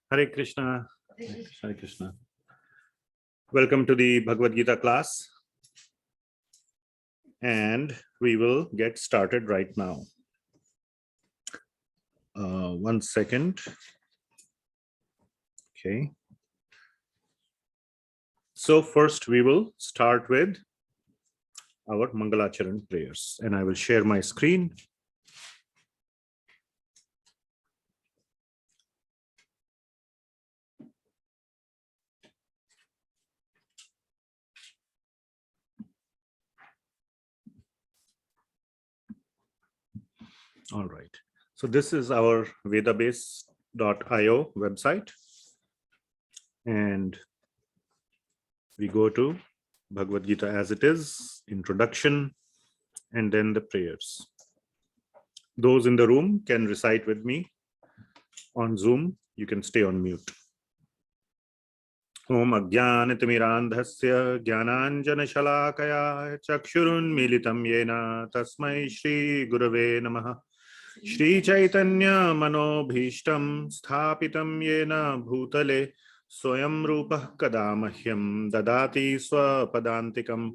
Hare Krishna. Hare Krishna. Welcome to the Bhagavad Gita class. And we will get started right now. 1 second. Okay. So first we will start with our Mangalacharan prayers. And I will share my screen. All right. So this is our vedabase.io website. And we go to Bhagavad Gita as it is, introduction, and then the prayers. Those in the room can recite with me. On Zoom, you can stay on mute. Om Ajnanatimirandhasya Jnananjana Shalakaya Chakshurun Militam Yena Tasmai Shri Gurave Namaha Shri Chaitanya Manobhishtam Sthapitam Yena Bhutale Swayam Rupah Kadamahyam Dadati Swapadantikam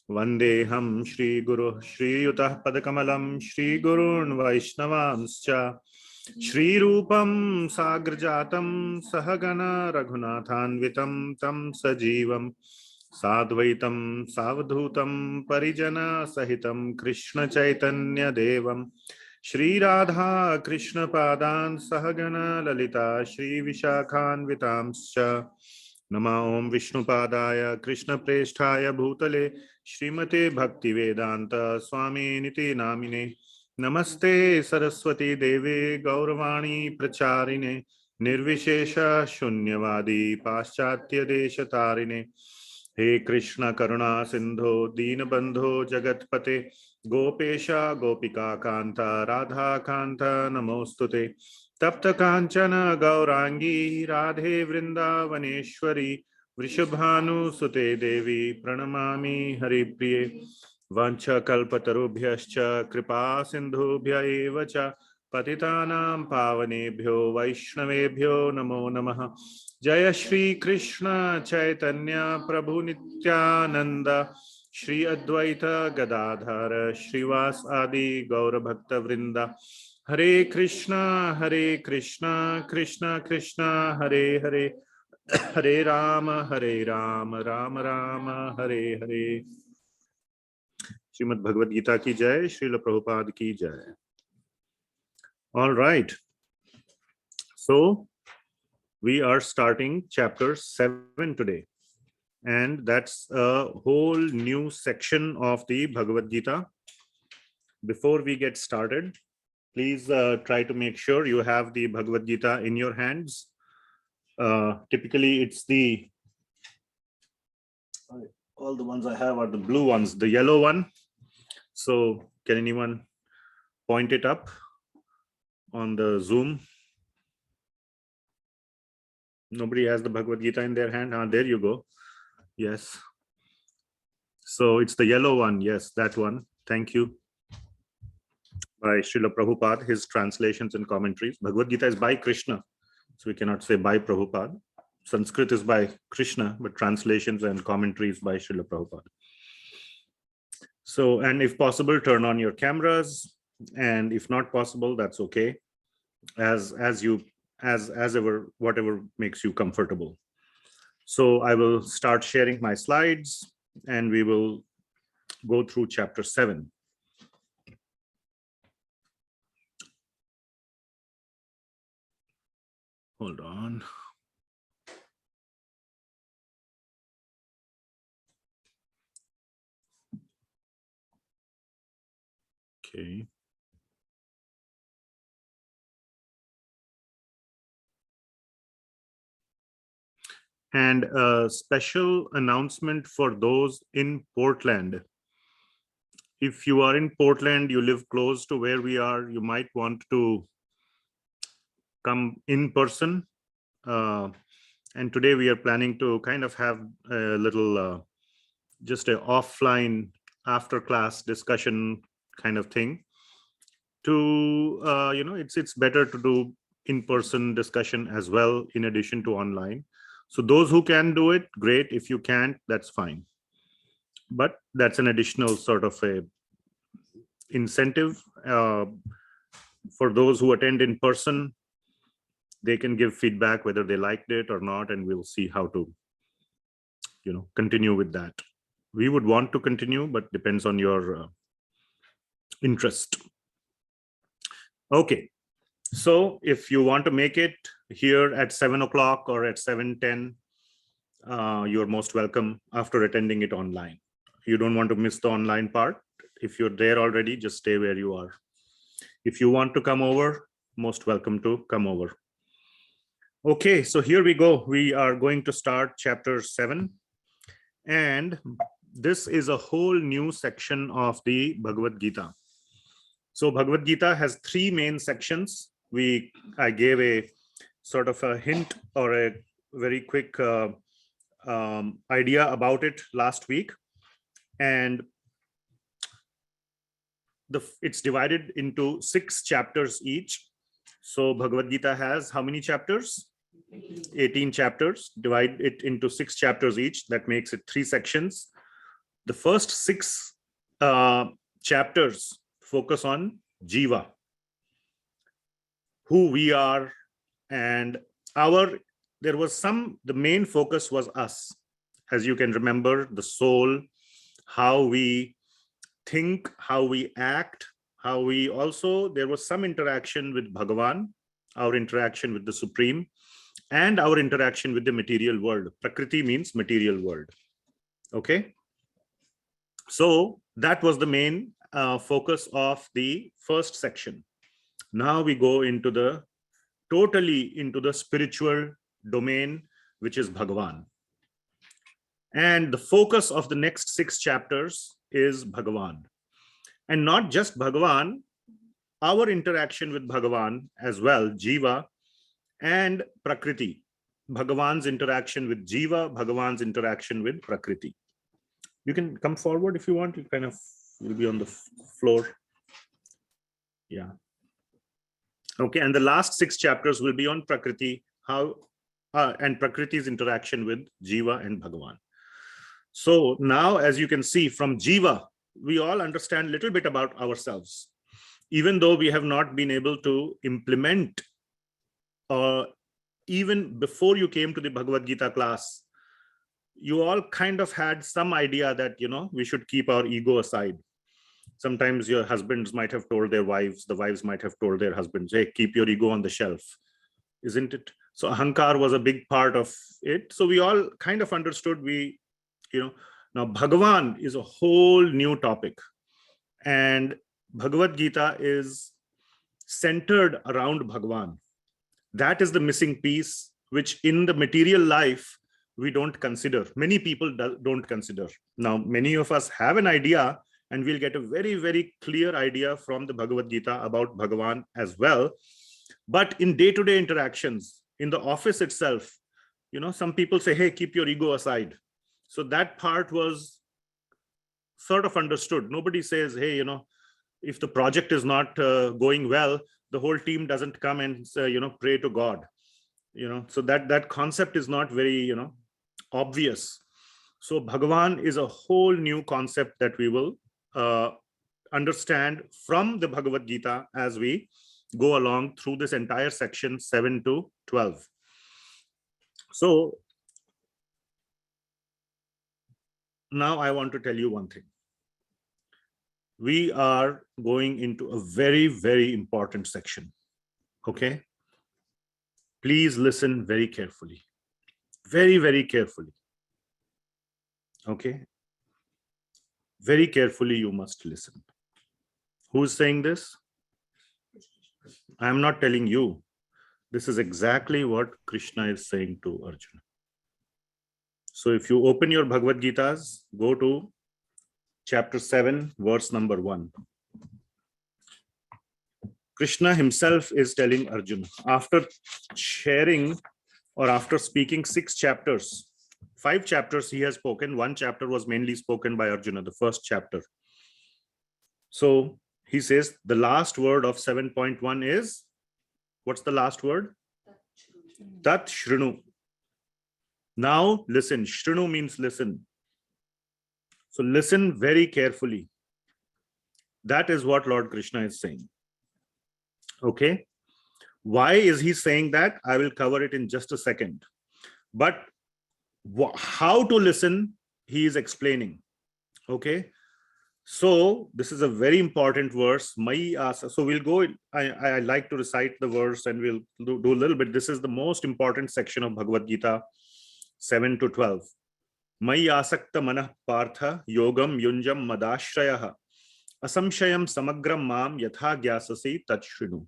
Vandeham Shri Guru Shri Yutah Padakamalam Shri Gurun Vaishnavamscha Shri Rupam Sagrajatam Sahagana Raghunathanvitam Tam Sajivam Sadvaitam Savadhutam Parijana Sahitam Krishna Chaitanya Devam Shri Radha Krishna Padan Sahagana Lalita Shri Vishakhanvitamscha Nama Om Vishnu Padaya Krishna Presthaya Bhutale Srimate Bhakti Vedanta Swami Niti Namine Namaste Saraswati Deve Gauravani Pracharine Nirvishesha Shunyavadi Paschatya Deshatarine He Krishna Karuna Sindho Deenabandho Jagatpate Gopesha Gopika Kanta Radha Kanta Namostute Tapta Kanchana Gaurangi Radhe Vrindavaneshwari Vrishabhanu Sute Devi Pranamami Haripriye Vancha kalpatarubhyascha kripa sindhubhya eva cha patitanam pavanebhyo vaishnavebhyo namo namaha Jaya Shri Krishna Chaitanya Prabhu Nityananda Shri Advaita Gadadhara Shrivas Adi Gaura Bhakta Vrinda Hare Krishna Krishna Krishna Hare Hare Hare Rama Rama Rama Hare Hare Srimad Bhagavad Gita ki jai, Srila Prabhupada ki jai. All right. So we are starting chapter 7 today. And that's a whole new section of the Bhagavad Gita. Before we get started, please try to make sure you have the Bhagavad Gita in your hands. Typically, it's all the ones I have are the blue ones, the yellow one. So can anyone point it up on the Zoom? Nobody has the Bhagavad Gita in their hand. There you go. Yes. So it's the yellow one. Yes, that one. Thank you. By Srila Prabhupada, his translations and commentaries. Bhagavad Gita is by Krishna. So we cannot say by Prabhupada. Sanskrit is by Krishna, but translations and commentaries by Srila Prabhupada. So, and if possible, turn on your cameras, and if not possible, that's okay. As ever, whatever makes you comfortable. So I will start sharing my slides, and we will go through chapter 7. Hold on. Okay. And a special announcement for those in Portland. If you are in Portland, you live close to where we are, you might want to come in person. And today we are planning to kind of have a little, just an offline after class discussion kind of thing. To, it's better to do in-person discussion as well, in addition to online. So those who can do it, great. If you can't, that's fine. But that's an additional sort of a incentive for those who attend in person. They can give feedback whether they liked it or not, and we'll see how to, continue with that. We would want to continue, but depends on your interest. Okay, so if you want to make it here at 7 o'clock or at 7:10, you're most welcome after attending it online. You don't want to miss the online part. If you're there already, just stay where you are. If you want to come over, most welcome to come over. Okay, so here we go. We are going to start chapter 7. And this is a whole new section of the Bhagavad Gita. So Bhagavad Gita has 3 main sections. I gave a sort of a hint or a very quick idea about it last week. And it's divided into 6 chapters each. So Bhagavad Gita has how many chapters? 18 chapters. Divide it into 6 chapters each. That makes it 3 sections. The first 6 chapters focus on jiva, who we are, and the main focus was us. As you can remember, the soul, how we think, how we act, there was some interaction with Bhagavan, our interaction with the Supreme, and our interaction with the material world. Prakriti means material world. Okay. So that was the main focus of the first section. Now we go totally into the spiritual domain, which is Bhagavan. And the focus of the next 6 chapters is Bhagavan. And not just Bhagavan, our interaction with Bhagavan as well, jiva and prakriti. Bhagavan's interaction with jiva, Bhagavan's interaction with prakriti. You can come forward if you want. You kind of will be on the floor. Yeah. Okay, and the last 6 chapters will be on prakriti, and prakriti's interaction with jiva and Bhagavan. So now, as you can see, from jiva, we all understand a little bit about ourselves, even though we have not been able to implement, even before you came to the Bhagavad Gita class, you all kind of had some idea that, we should keep our ego aside. Sometimes your husbands might have told their wives, the wives might have told their husbands, hey, keep your ego on the shelf, isn't it? So ahamkaara was a big part of it. So we all kind of understood now Bhagavan is a whole new topic, and Bhagavad Gita is centered around Bhagavan. That is the missing piece, which in the material life, we don't consider. Many people don't consider. Now, many of us have an idea, and we'll get a very, very clear idea from the Bhagavad Gita about Bhagavan as well. But in day-to-day interactions, in the office itself, some people say, hey, keep your ego aside. So that part was sort of understood. Nobody says, hey, if the project is not going well, the whole team doesn't come and pray to God. So that concept is not very obvious. So Bhagavan is a whole new concept that we will understand from the Bhagavad Gita as we go along through this entire section 7 to 12. So now I want to tell you one thing. We are going into a very, very important section. Okay. Please listen very carefully. Very, very carefully. Okay. Very carefully, you must listen. Who's saying this? I am not telling you. This is exactly what Krishna is saying to Arjuna. So if you open your Bhagavad Gitas, go to chapter 7, verse number 1. Krishna himself is telling Arjuna, after sharing or after speaking 6 chapters, 5 chapters he has spoken, 1 chapter was mainly spoken by Arjuna, the first chapter. So he says the last word of 7.1 is What's the last word? Tat shrinu. Now listen. Shrinu means listen. So listen very carefully. That is what Lord Krishna is saying. Okay. Why is he saying that? I will cover it in just a second. But how to listen, he is explaining. Okay. So this is a very important verse. Mai asa. So we'll go. I like to recite the verse and we'll do a little bit. This is the most important section of Bhagavad Gita 7 to 12. Mai asakta manah partha yogam yunjam madashrayah asamshayam samagram mam yatha gyasasi tat shrinu.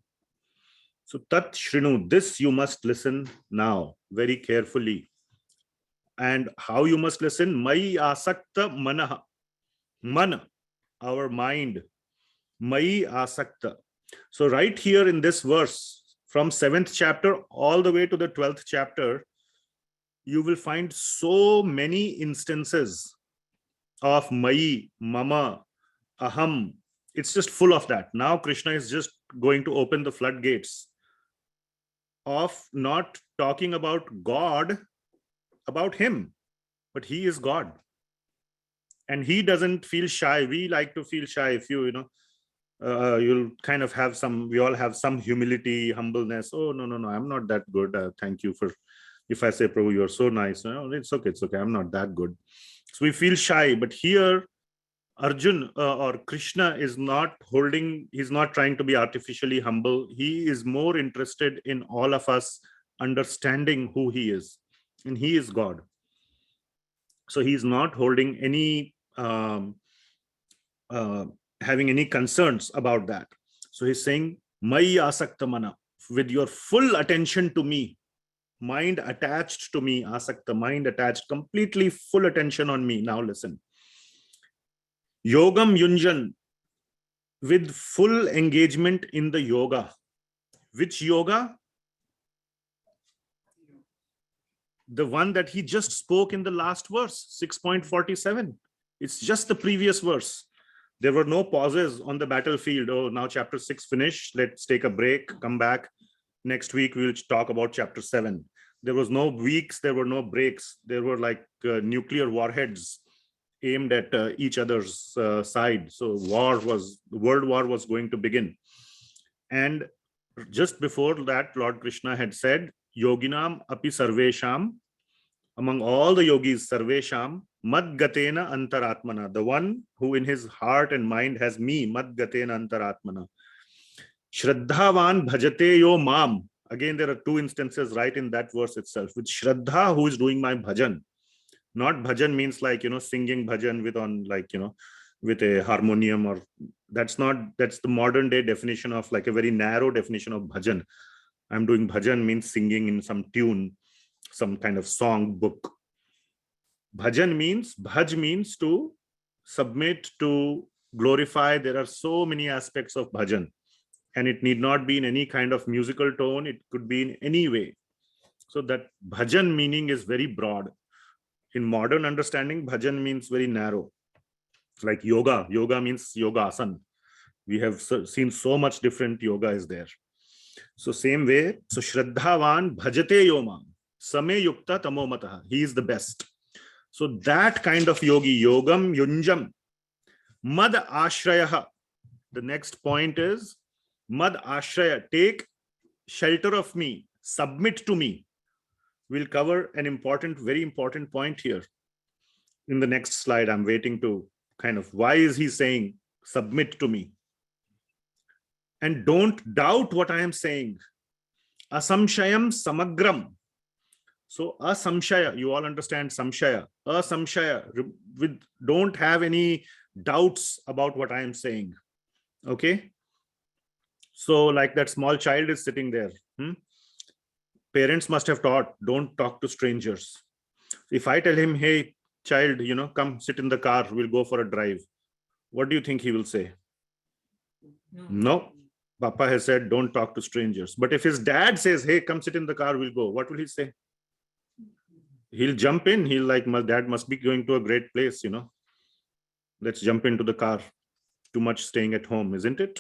So tat shrinu, this you must listen now very carefully. And how you must listen? Mai asakta manah. Man, our mind. Mai asakta. So right here in this verse, from 7th chapter all the way to the 12th chapter, you will find so many instances of mai, mama, aham. It's just full of that. Now Krishna is just going to open the floodgates of not talking about God, about him, but he is God. And he doesn't feel shy. We like to feel shy. If you'll kind of have some, we all have some humility, humbleness. Oh, no, I'm not that good. Thank you for, if I say, Prabhu, you're so nice. No, it's okay. I'm not that good. So we feel shy. But here, Arjuna or Krishna is not holding, he's not trying to be artificially humble. He is more interested in all of us understanding who he is. And he is God. So he's not holding any, having any concerns about that. So he's saying, Mai asakta mana, with your full attention to me, mind attached to me, asakta, mind attached, completely full attention on me. Now listen. Yogam yunjan, with full engagement in the yoga. Which yoga? The one that he just spoke in the last verse, 6.47. It's just the previous verse. There were no pauses on the battlefield. Oh, now chapter 6 finished. Let's take a break, come back. Next week, we'll talk about chapter 7. There was no weeks, there were no breaks. There were like nuclear warheads aimed at each other's side. So world war was going to begin. And just before that, Lord Krishna had said, Yoginam api sarvesham, among all the yogis, sarvesham, mad gatena antaratmana, the one who in his heart and mind has me, mad gatena antaratmana. Shraddhavan bhajate yo mam. Again, there are two instances right in that verse itself. With Shraddha, who is doing my bhajan. Not bhajan means like, singing bhajan with with a harmonium, or that's the modern day definition of, like, a very narrow definition of bhajan. I'm doing bhajan means singing in some tune, some kind of song book. Bhajan means, bhaj means to submit, to glorify. There are so many aspects of bhajan, and it need not be in any kind of musical tone. It could be in any way. So that bhajan meaning is very broad. In modern understanding, bhajan means very narrow. Like yoga. Yoga means yoga asan. We have seen so much different yoga is there. So same way. So Shraddhavan bhajate yomam. Same yukta tamomataha. He is the best. So that kind of yogi, yogam yunjam. Mad ashrayaha. The next point is mad ashraya. Take shelter of me. Submit to me. We'll cover an important, very important point here. In the next slide, I'm waiting to kind of, why is he saying submit to me? And don't doubt what I am saying. Asamshayam samagram. So asamshaya, you all understand samshaya. Asamshaya, with don't have any doubts about what I am saying. Okay. So like that small child is sitting there. Parents must have taught, don't talk to strangers. If I tell him, hey, child, come sit in the car, we'll go for a drive. What do you think he will say? No. Papa has said, don't talk to strangers. But if his dad says, hey, come sit in the car, we'll go. What will he say? He'll jump in. He'll like, my dad must be going to a great place, Let's jump into the car. Too much staying at home, isn't it?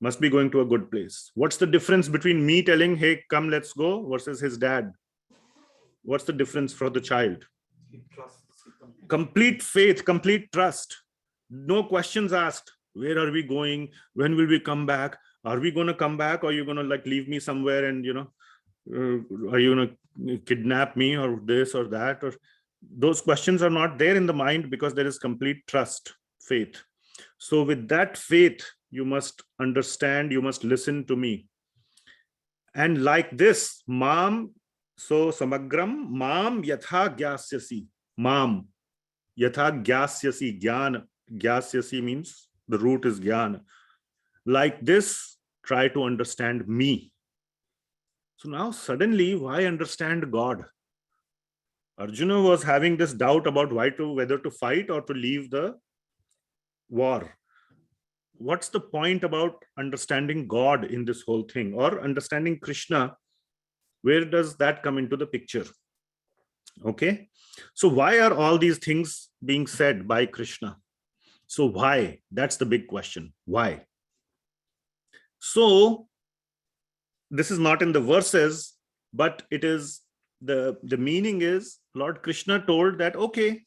Must be going to a good place. What's the difference between me telling, hey, come, let's go, versus his dad? What's the difference for the child? Complete faith, complete trust. No questions asked. Where are we going? When will we come back? Are we going to come back? Or are you going to like leave me somewhere and, are you going to kidnap me or this or that? Or those questions are not there in the mind because there is complete trust, faith. So with that faith, you must understand, you must listen to me. And like this, mam, so samagram, mam yatha gyasyasi, mam yatha gyasyasi, gyan, gyasyasi means the root is gyan. Like this, try to understand me. So now suddenly, why understand God? Arjuna was having this doubt about whether to fight or to leave the war. What's the point about understanding God in this whole thing, or understanding Krishna? Where does that come into the picture? Okay, so why are all these things being said by Krishna? So why? That's the big question. Why? So this is not in the verses, but it is the meaning is Lord Krishna told that, okay,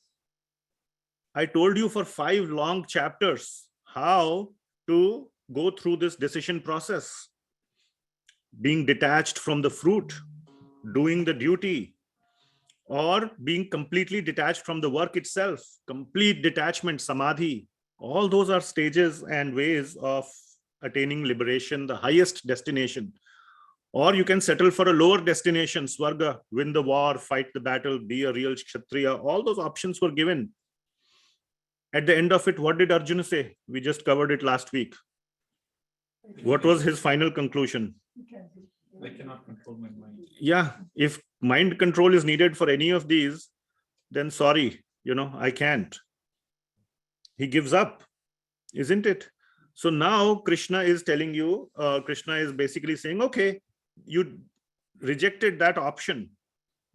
I told you for 5 long chapters how to go through this decision process, being detached from the fruit, doing the duty, or being completely detached from the work itself, complete detachment, samadhi. All those are stages and ways of attaining liberation, the highest destination. Or you can settle for a lower destination, Swarga, win the war, fight the battle, be a real Kshatriya. All those options were given. At the end of it, what did Arjuna say? We just covered it last week. What was his final conclusion? I cannot control my mind. Yeah, if mind control is needed for any of these, then sorry, I can't. He gives up, isn't it? So now Krishna is telling you, Krishna is basically saying, okay, you rejected that option.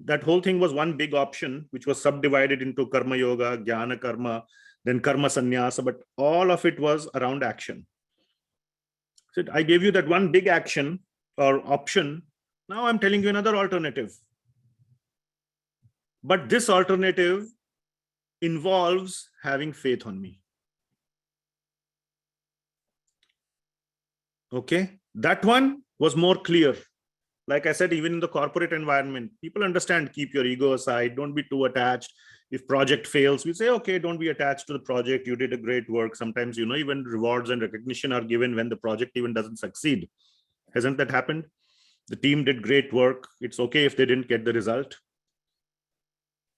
That whole thing was one big option, which was subdivided into karma yoga, jnana karma, then karma sannyasa, but all of it was around action. So I gave you that one big action or option. Now I'm telling you another alternative. But this alternative involves having faith on me. Okay, that one was more clear. Like I said, even in the corporate environment, people understand, keep your ego aside, don't be too attached. If project fails, we say, okay, don't be attached to the project. You did a great work. Sometimes, even rewards and recognition are given when the project even doesn't succeed. Hasn't that happened? The team did great work. It's okay if they didn't get the result.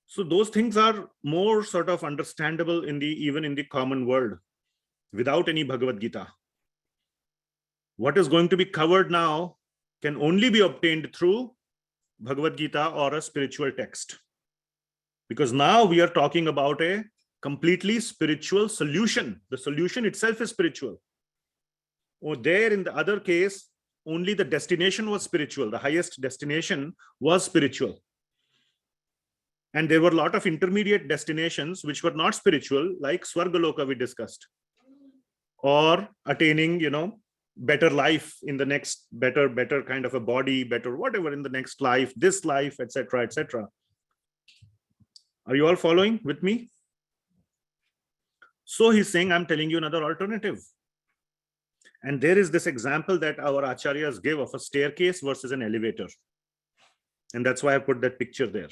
So those things are more sort of understandable even in the common world without any Bhagavad Gita. What is going to be covered now can only be obtained through Bhagavad Gita or a spiritual text. Because now we are talking about a completely spiritual solution. The solution itself is spiritual. Or there in the other case, only the destination was spiritual. The highest destination was spiritual. And there were a lot of intermediate destinations which were not spiritual, like Swargaloka we discussed. Or attaining, better life in the next, better kind of a body, better whatever in the next life, this life, etc., etc. Are you all following with me? So he's saying, I'm telling you another alternative. And there is this example that our acharyas give of a staircase versus an elevator. And that's why I put that picture there.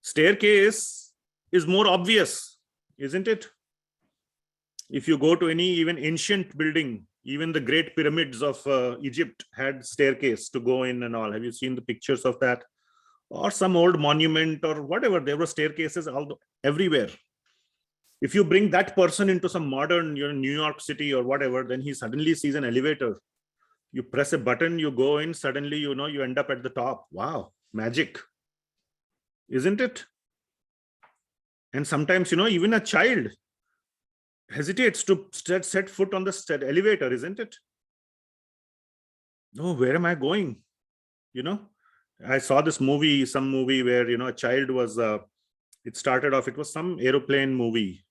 Staircase is more obvious, isn't it? If you go to any even ancient building, even the great pyramids of Egypt had staircase to go in and all. Have you seen the pictures of that? Or some old monument or whatever, there were staircases everywhere. If you bring that person into some modern, New York City or whatever, then he suddenly sees an elevator. You press a button, you go in, suddenly, you end up at the top. Wow, magic. Isn't it? And sometimes, even a child hesitates to set foot on the elevator, isn't it? No, where am I going? I saw this movie, some movie where, a child was, it started off, it was some aeroplane movie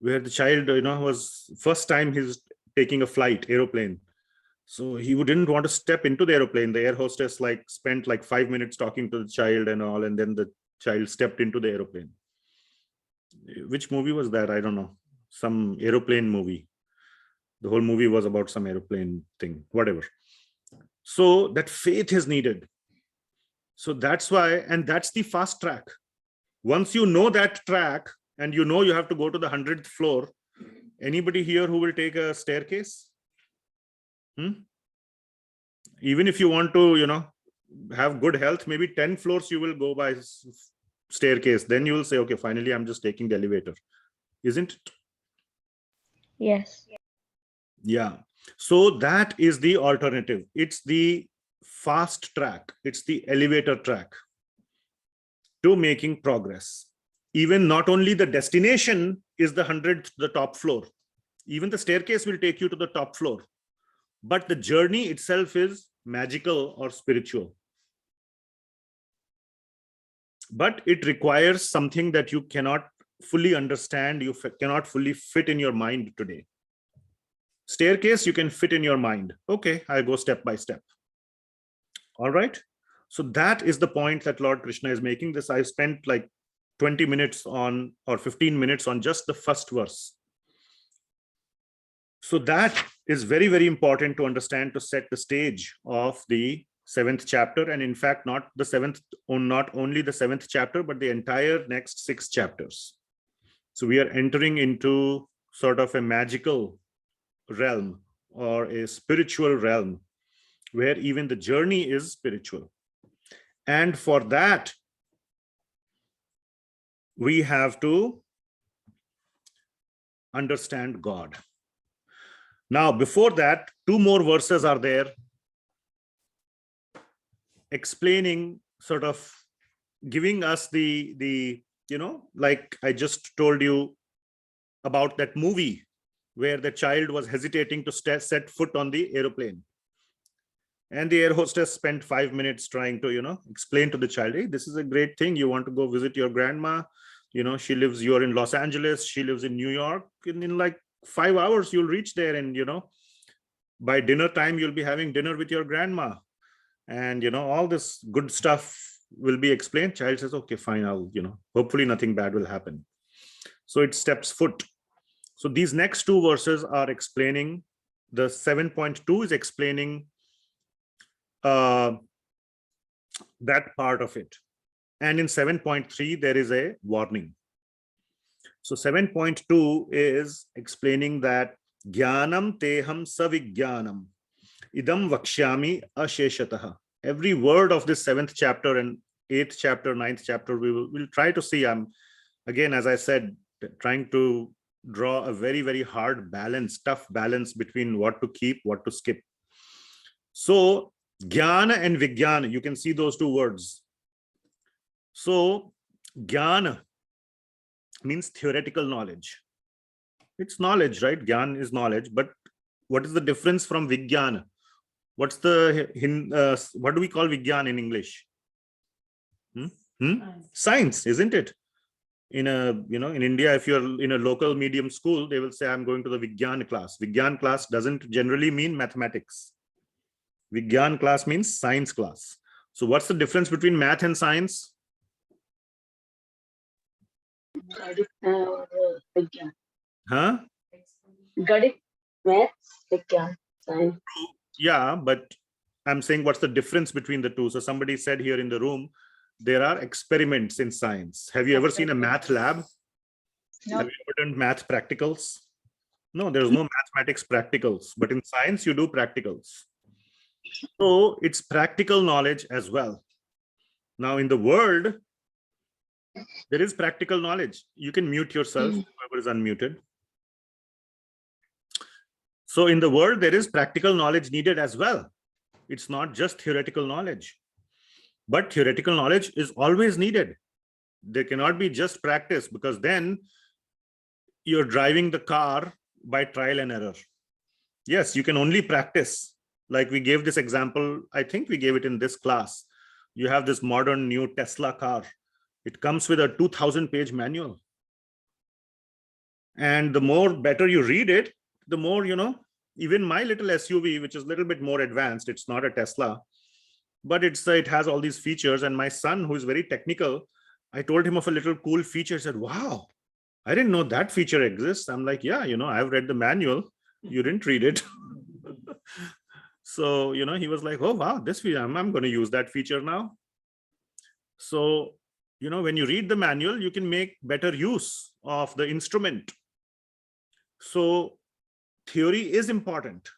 where the child, was first time he's taking a flight, aeroplane. So he didn't want to step into the aeroplane. The air hostess spent 5 minutes talking to the child and all, and then the child stepped into the aeroplane. Which movie was that? I don't know. Some aeroplane movie. The whole movie was about some aeroplane thing, whatever. So that faith is needed. So that's why, and that's the fast track. Once you know that track and you know you have to go to the 100th floor, anybody here who will take a staircase? Even if you want to, have good health, maybe 10 floors you will go by staircase. Then you will say, okay, finally, I'm just taking the elevator. Isn't it? Yes. Yeah. So that is the alternative. It's the fast track. It's the elevator track to making progress. Even not only the destination is the 100th, the top floor. Even the staircase will take you to the top floor. But the journey itself is magical or spiritual. But it requires something that you cannot fully understand, you cannot fully fit in your mind today. Staircase, you can fit in your mind. Okay, I go step by step. All right. So that is the point that Lord Krishna is making. This I spent 20 minutes on, or 15 minutes on just the first verse. So that is very, very important to understand, to set the stage of the 7th chapter. And in fact, not only the 7th chapter, but the entire next 6 chapters. So we are entering into sort of a magical realm or a spiritual realm where even the journey is spiritual. And for that, we have to understand God. Now, before that, 2 more verses are there explaining, sort of giving us the like I just told you about that movie where the child was hesitating to set foot on the aeroplane. And the air hostess spent 5 minutes trying to, explain to the child, hey, this is a great thing. You want to go visit your grandma. You're in Los Angeles. She lives in New York. And in 5 hours, you'll reach there. And, by dinner time, you'll be having dinner with your grandma. And, all this good stuff will be explained. Child says, okay, fine. I'll, hopefully nothing bad will happen. So it steps foot. So these next 2 verses are explaining, the 7.2 is explaining that part of it. And in 7.3, there is a warning. So 7.2 is explaining that Jnanam teham savijnanam idam vakshyami asheshatah. Every word of this 7th chapter and 8th chapter, 9th chapter, we'll try to see. I'm, again, as I said, trying to draw a very, very hard balance, tough balance between what to keep, what to skip. So Jnana and Vijnana, you can see those 2 words. So Jnana means theoretical knowledge. It's knowledge, right? Jnana is knowledge. But what is the difference from Vijnana? What's the what do we call Vijnana in English? Science, isn't it? In India, if you're in a local medium school, they will say, I'm going to the Vijnana class. Vijnana class doesn't generally mean mathematics. Vijnana class means science class. So what's the difference between math and science? Huh? Gadit, maths, Vigyan, science. Yeah, but I'm saying what's the difference between the 2? So somebody said here in the room, there are experiments in science. Have you ever seen a math lab? No. Have you ever done math practicals? No, there's no mathematics practicals, but in science, you do practicals. So it's practical knowledge as well. Now in the world, there is practical knowledge. You can mute yourself, whoever is unmuted. So in the world, there is practical knowledge needed as well. It's not just theoretical knowledge, but theoretical knowledge is always needed. There cannot be just practice, because then you're driving the car by trial and error. Yes, you can only practice. Like we gave this example, I think we gave it in this class. You have this modern new Tesla car. It comes with a 2,000-page manual. And the more better you read it, the more, Even my little SUV, which is a little bit more advanced, it's not a Tesla, but it has all these features. And my son, who is very technical, I told him of a little cool feature. He said, wow, I didn't know that feature exists. I'm like, yeah, I've read the manual. You didn't read it. So, he was like, oh, wow, this feature, I'm going to use that feature now. So, when you read the manual, you can make better use of the instrument. So theory is important.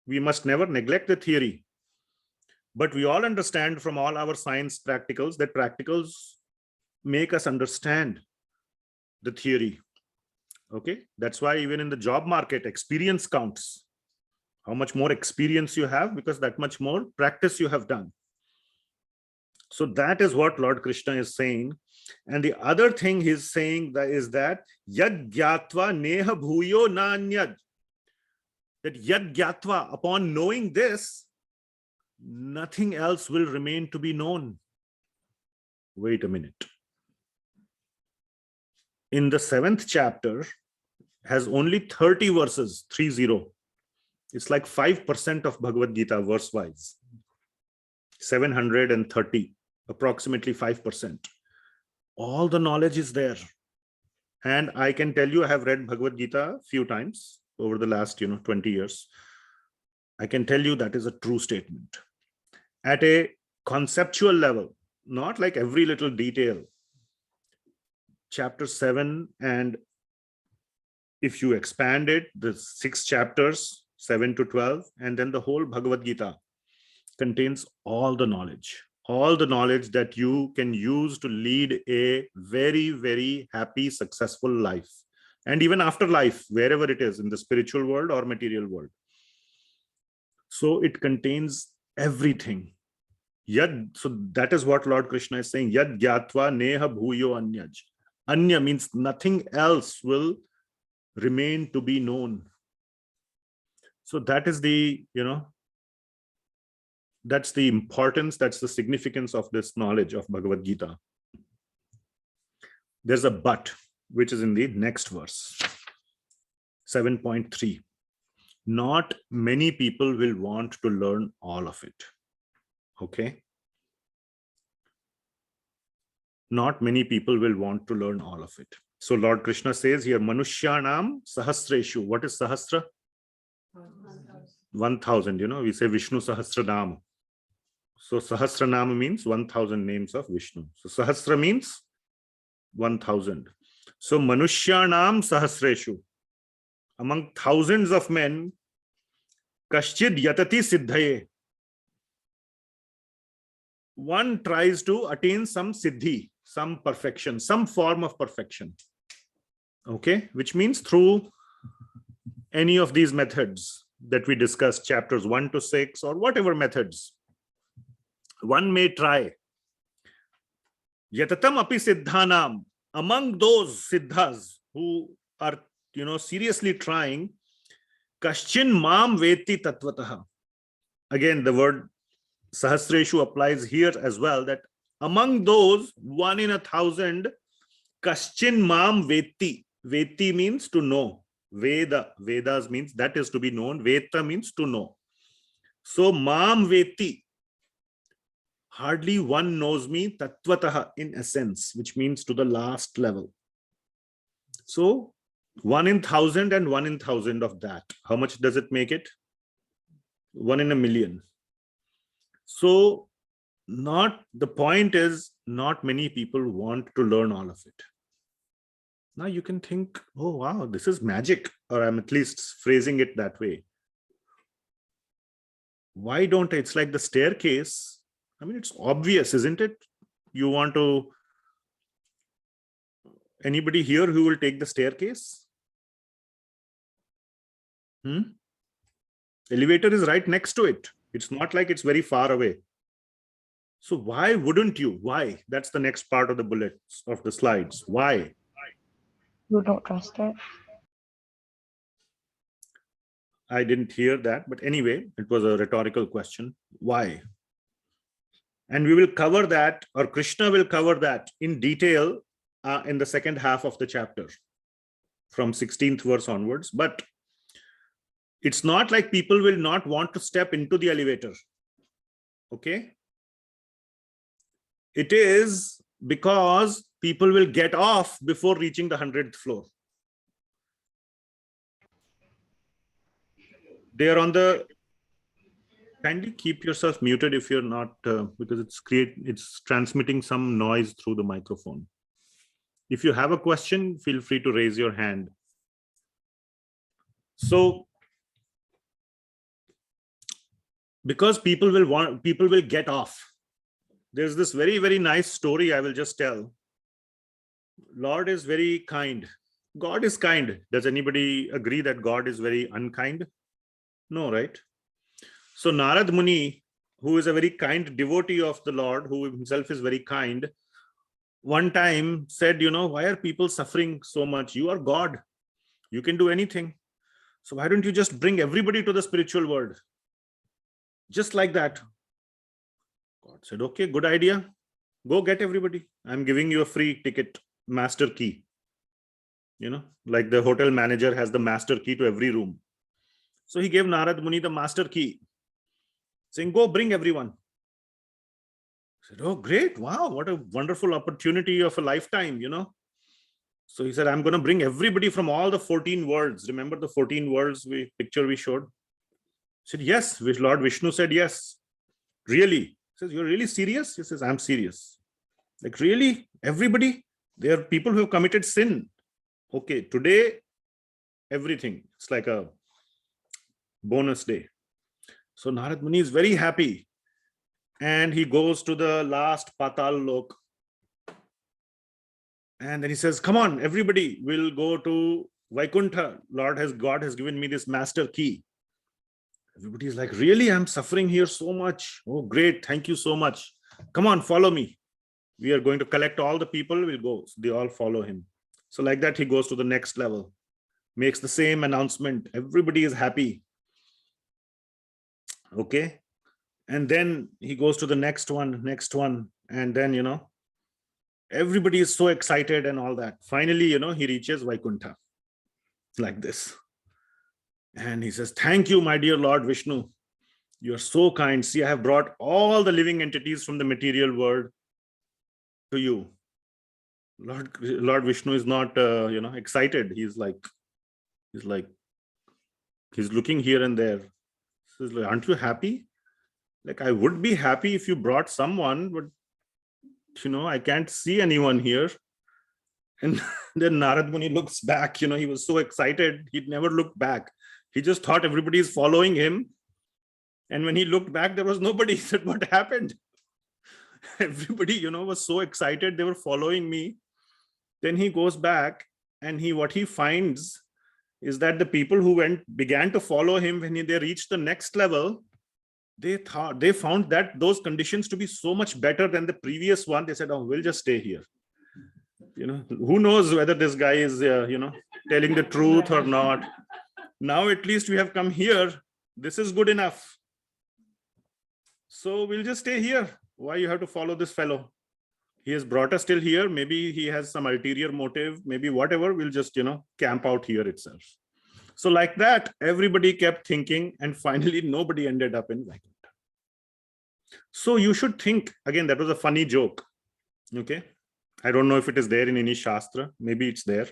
We must never neglect the theory. But we all understand from all our science practicals that practicals make us understand the theory. Okay, that's why even in the job market, experience counts. How much more experience you have, because that much more practice you have done. So that is what Lord Krishna is saying. And the other thing he's saying is that yad gyatva neha bhuyo nanyad. That yad gyatva, upon knowing this, nothing else will remain to be known. Wait a minute. In the 7th chapter has only 30 verses, 30. It's like 5% of Bhagavad Gita verse-wise. 730, approximately 5%. All the knowledge is there. And I can tell you, I have read Bhagavad Gita a few times over the last 20 years. I can tell you that is a true statement. At a conceptual level, not like every little detail. Chapter 7, and if you expand it, the 6 chapters, 7 to 12, and then the whole Bhagavad Gita contains all the knowledge that you can use to lead a very, very happy, successful life. And even after life, wherever it is, in the spiritual world or material world. So it contains everything. So that is what Lord Krishna is saying. Yad gyatva neha bhuyo anyaj. Anya means nothing else will remain to be known. So that is the, that's the importance, that's the significance of this knowledge of Bhagavad Gita. There's a but, which is in the next verse, 7.3. Not many people will want to learn all of it. Okay? Not many people will want to learn all of it. So Lord Krishna says here, Manushyanam Sahasreshu. What is Sahasra? 1000. We say Vishnu Sahasranam. So Sahasranam means 1000 names of Vishnu. So Sahasra means 1000. So Manushyanam Sahasreshu. Among thousands of men, Kaschid Yatati Siddhaye. One tries to attain some siddhi, some perfection, some form of perfection. Okay, which means through any of these methods that we discussed, chapters 1 to 6, or whatever methods one may try. Yatatam api siddhanam. Among those siddhas who are, seriously trying, Kaschin mam veti tatvataha. Again, the word Sahasreshu applies here as well, that among those 1 in 1,000, Kaschin mam veti. Veti means to know. Vedas means that is to be known. Veta means to know. So mam veti. Hardly one knows me tattvataha, in essence, which means to the last level. So 1 in 1,000 and 1 in 1,000 of that. How much does it make it? 1 in a million. So the point is, not many people want to learn all of it. Now you can think, oh wow, this is magic, or I'm at least phrasing it that way. Why don't it's like the staircase? I mean, it's obvious, isn't it? You want to, anybody here who will take the staircase? Elevator is right next to it. It's not like it's very far away. So why wouldn't you? Why? That's the next part of the bullets of the slides. Why? You don't trust it. I didn't hear that, but anyway, it was a rhetorical question. Why? And we will cover that, or Krishna will cover that in detail in the second half of the chapter, from 16th verse onwards. But It's not like people will not want to step into the elevator. Okay. It is because people will get off before reaching the 100th floor. They are on the, kindly keep yourself muted if you're not, because it's transmitting some noise through the microphone. If you have a question, feel free to raise your hand. So, because people will get off. There's this very, very nice story I will just tell. Lord is very kind. God is kind. Does anybody agree that God is very unkind? No, right? So Narad Muni, who is a very kind devotee of the Lord, who himself is very kind, one time said, why are people suffering so much? You are God. You can do anything. So why don't you just bring everybody to the spiritual world? Just like that. God said, okay, good idea. Go get everybody. I'm giving you a free ticket, master key. Like the hotel manager has the master key to every room. So he gave Narad Muni the master key, saying, go bring everyone. He said, oh, great. Wow, what a wonderful opportunity of a lifetime, So he said, I'm going to bring everybody from all the 14 worlds. Remember the 14 worlds picture we showed? He said, yes. Lord Vishnu said, yes. Really? He says, you're really serious? He says, I'm serious. Like, really? Everybody? There are people who have committed sin. Okay, today, everything. It's like a bonus day. So Narad Muni is very happy. And he goes to the last Patal Lok. And then he says, come on, everybody will go to Vaikuntha. God has given me this master key. Everybody is like, really? I'm suffering here so much. Oh, great. Thank you so much. Come on, follow me. We are going to collect all the people. We'll go. So they all follow him. So like that, he goes to the next level, makes the same announcement. Everybody is happy. Okay. And then he goes to the next one. And then, everybody is so excited and all that. Finally, he reaches Vaikuntha like this. And he says, thank you, my dear Lord Vishnu. You are so kind. See, I have brought all the living entities from the material world to you. Lord Vishnu is not, excited. He's looking here and there. He's like, aren't you happy? Like, I would be happy if you brought someone, but I can't see anyone here. And then Narad Muni looks back, he was so excited. He'd never looked back. He just thought everybody is following him. And when he looked back, there was nobody. He said, what happened? Everybody, was so excited. They were following me. Then he goes back and what he finds is that the people who began to follow him, when they reached the next level, they found that those conditions to be so much better than the previous one. They said, oh, we'll just stay here. Who knows whether this guy is, telling the truth or not. Now, at least we have come here. This is good enough. So we'll just stay here. Why you have to follow this fellow? He has brought us till here. Maybe he has some ulterior motive, maybe whatever. We'll just, camp out here itself. So like that, everybody kept thinking, and finally nobody ended up in Vaikuntha. So you should think, again, that was a funny joke. Okay. I don't know if it is there in any Shastra. Maybe it's there.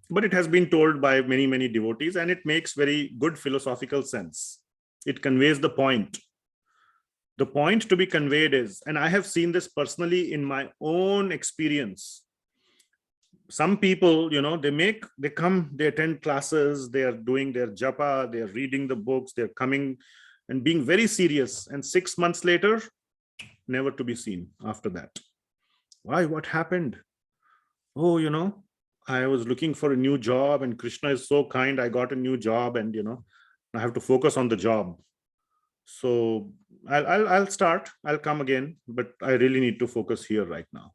But it has been told by many, many devotees, and it makes very good philosophical sense. It conveys the point. The point to be conveyed is, and I have seen this personally in my own experience. Some people, they come, they attend classes, they are doing their japa, they are reading the books, they're coming and being very serious. And 6 months later, never to be seen after that. Why? What happened? Oh, I was looking for a new job and Krishna is so kind. I got a new job and, I have to focus on the job. So I'll start, I'll come again, but I really need to focus here right now.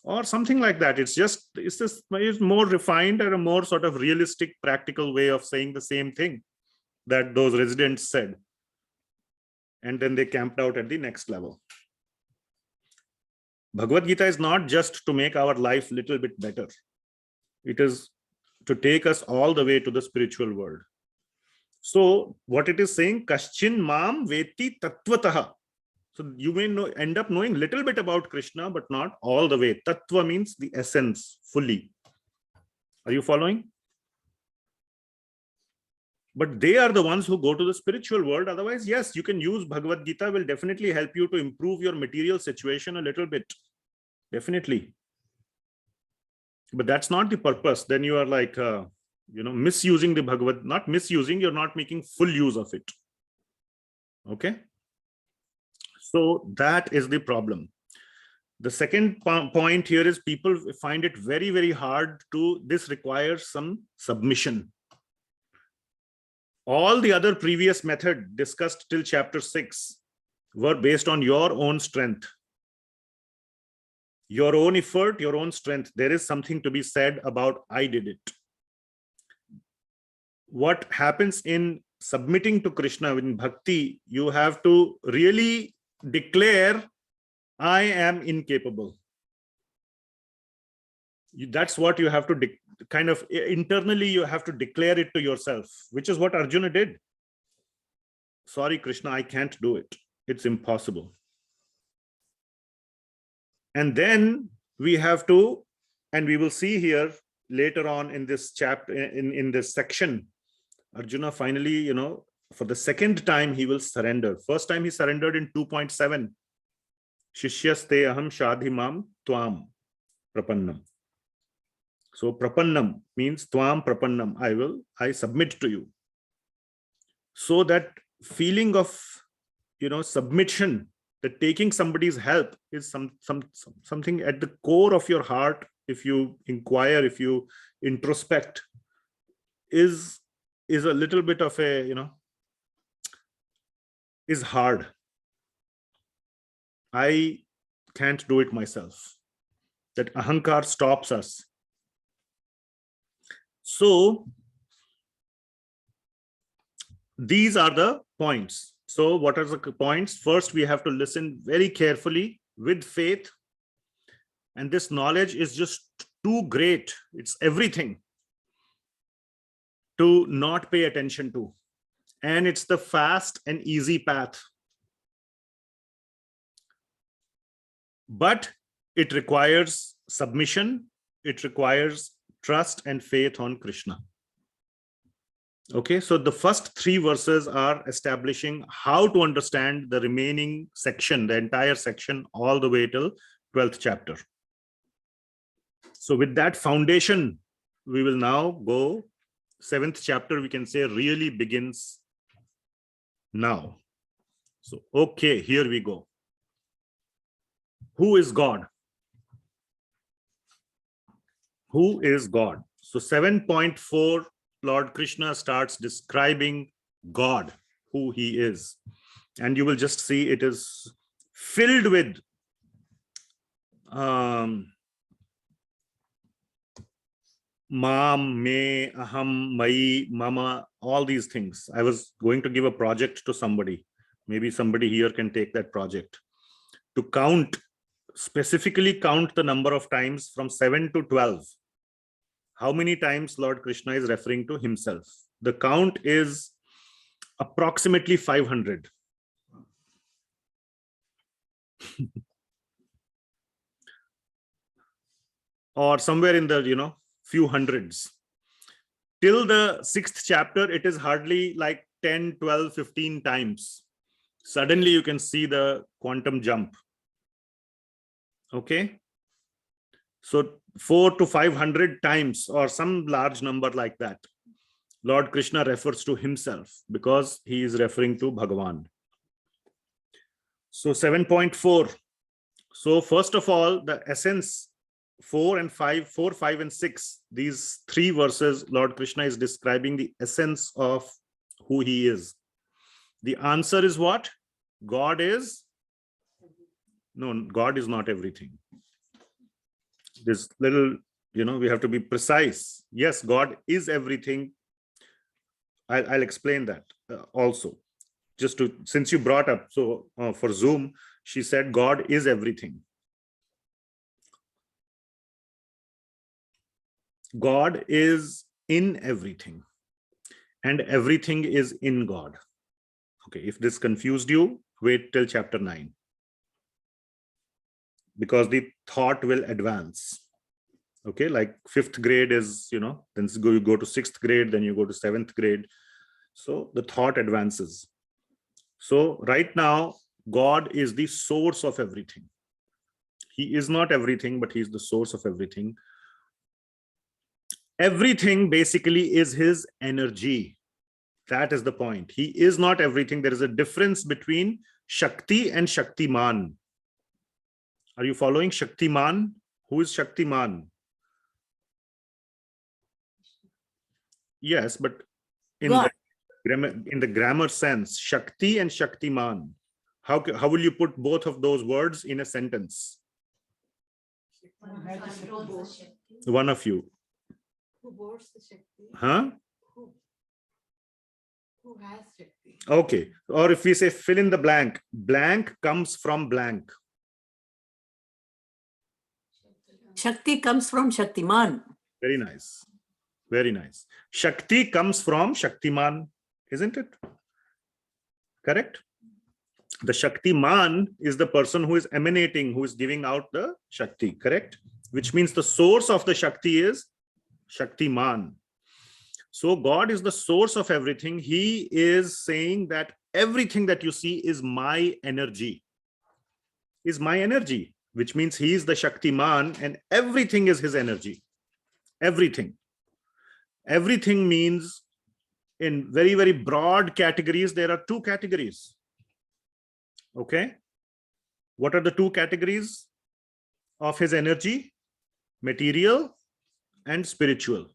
Or something like that. It's more refined and a more sort of realistic, practical way of saying the same thing that those residents said. And then they camped out at the next level. Bhagavad Gita is not just to make our life a little bit better. It is to take us all the way to the spiritual world. So what it is saying, Kaschin Mam Veti Tattvataha. So you may end up knowing little bit about Krishna, but not all the way. Tattva means the essence fully. Are you following? But they are the ones who go to the spiritual world. Otherwise, yes, you can use Bhagavad Gita, will definitely help you to improve your material situation a little bit. Definitely. But that's not the purpose. Then you are like, misusing the Bhagavad, not misusing, you're not making full use of it. Okay. So that is the problem. The second point here is people find it very, very hard to, this requires some submission. All the other previous method discussed till chapter 6 were based on your own strength, your own effort, your own strength. There is something to be said about I did it. What happens in submitting to Krishna in bhakti, you have to really declare, I am incapable. That's what you have to kind of internally, you have to declare it to yourself, which is what Arjuna did. Sorry, Krishna, I can't do it. It's impossible. And then we have to, and we will see here later on in this chapter, in this section, Arjuna finally, for the second time, he will surrender. First time he surrendered in 2.7. Shishyaste aham shadhimam twam prapannam. So prapannam means twam prapannam. I submit to you. So that feeling of, submission, that taking somebody's help is something at the core of your heart. If you inquire, if you introspect, is a little bit of a, is hard. I can't do it myself. That ahamkaara stops us. So these are the points. So what are the points? First, we have to listen very carefully with faith. And this knowledge is just too great. It's everything to not pay attention to. And it's the fast and easy path. But it requires submission. It requires trust and faith on Krishna. Okay, so the first 3 verses are establishing how to understand the remaining section, the entire section, all the way till 12th chapter. So with that foundation, we will now go, 7th chapter, we can say, really begins now. So, okay, here we go. Who is God? Who is God? So 7.4, Lord Krishna starts describing God, who he is. And you will just see it is filled with mam, me, aham, mai, mama, all these things. I was going to give a project to somebody. Maybe somebody here can take that project. To count, specifically count the number of times from 7 to 12. How many times Lord Krishna is referring to himself? The count is approximately 500. Or somewhere in the, few hundreds. Till the 6th chapter, it is hardly like 10, 12, 15 times. Suddenly you can see the quantum jump. Okay. So 400 to 500 times or some large number like that, Lord Krishna refers to himself because he is referring to Bhagawaan. So 7.4. So first of all, the essence, 4, 5, and 6, these 3 verses, Lord Krishna is describing the essence of who he is. The answer is what? God is? No, God is not everything. This little, we have to be precise. Yes, God is everything. I'll explain that also. Just to, since you brought up, so for Zoom, she said God is everything. God is in everything. and everything is in God. Okay, if this confused you, wait till chapter 9, because the thought will advance. Okay, like 5th grade is, then you go to 6th grade, then you go to 7th grade. So the thought advances. So right now, God is the source of everything. He is not everything, but he is the source of everything. Everything basically is his energy. That is the point. He is not everything. There is a difference between shakti and shaktimaan. Are you following? Shaktimaan? Who is shaktimaan? Yes, but in the grammar sense, shakti and shaktimaan. How will you put both of those words in a sentence? One of you. Who boards the shakti? Huh? Who has shakti? Okay. Or if we say fill in the blank, blank comes from blank. Shakti comes from Shaktiman. Very nice. Very nice. Shakti comes from Shaktiman, isn't it? Correct? The Shaktiman is the person who is emanating, who is giving out the Shakti, correct? Which means the source of the Shakti is Shaktiman. So God is the source of everything. He is saying that everything that you see is my energy. Is my energy, which means he is the Shaktiman and everything is his energy. Everything. Everything means, in very, very broad categories, there are 2 categories. Okay. What are the 2 categories of his energy? Material and spiritual.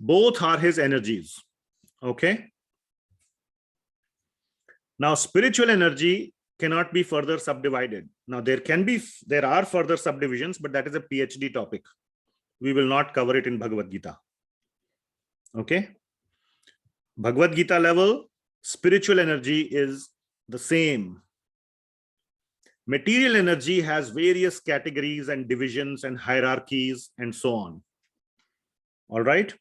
Both are his energies. Okay. Now, spiritual energy cannot be further subdivided. Now, there are further subdivisions, but that is a PhD topic. We will not cover it in Bhagavad Gita. Okay. Bhagavad Gita level, spiritual energy is the same. Material energy has various categories and divisions and hierarchies and so on. All right.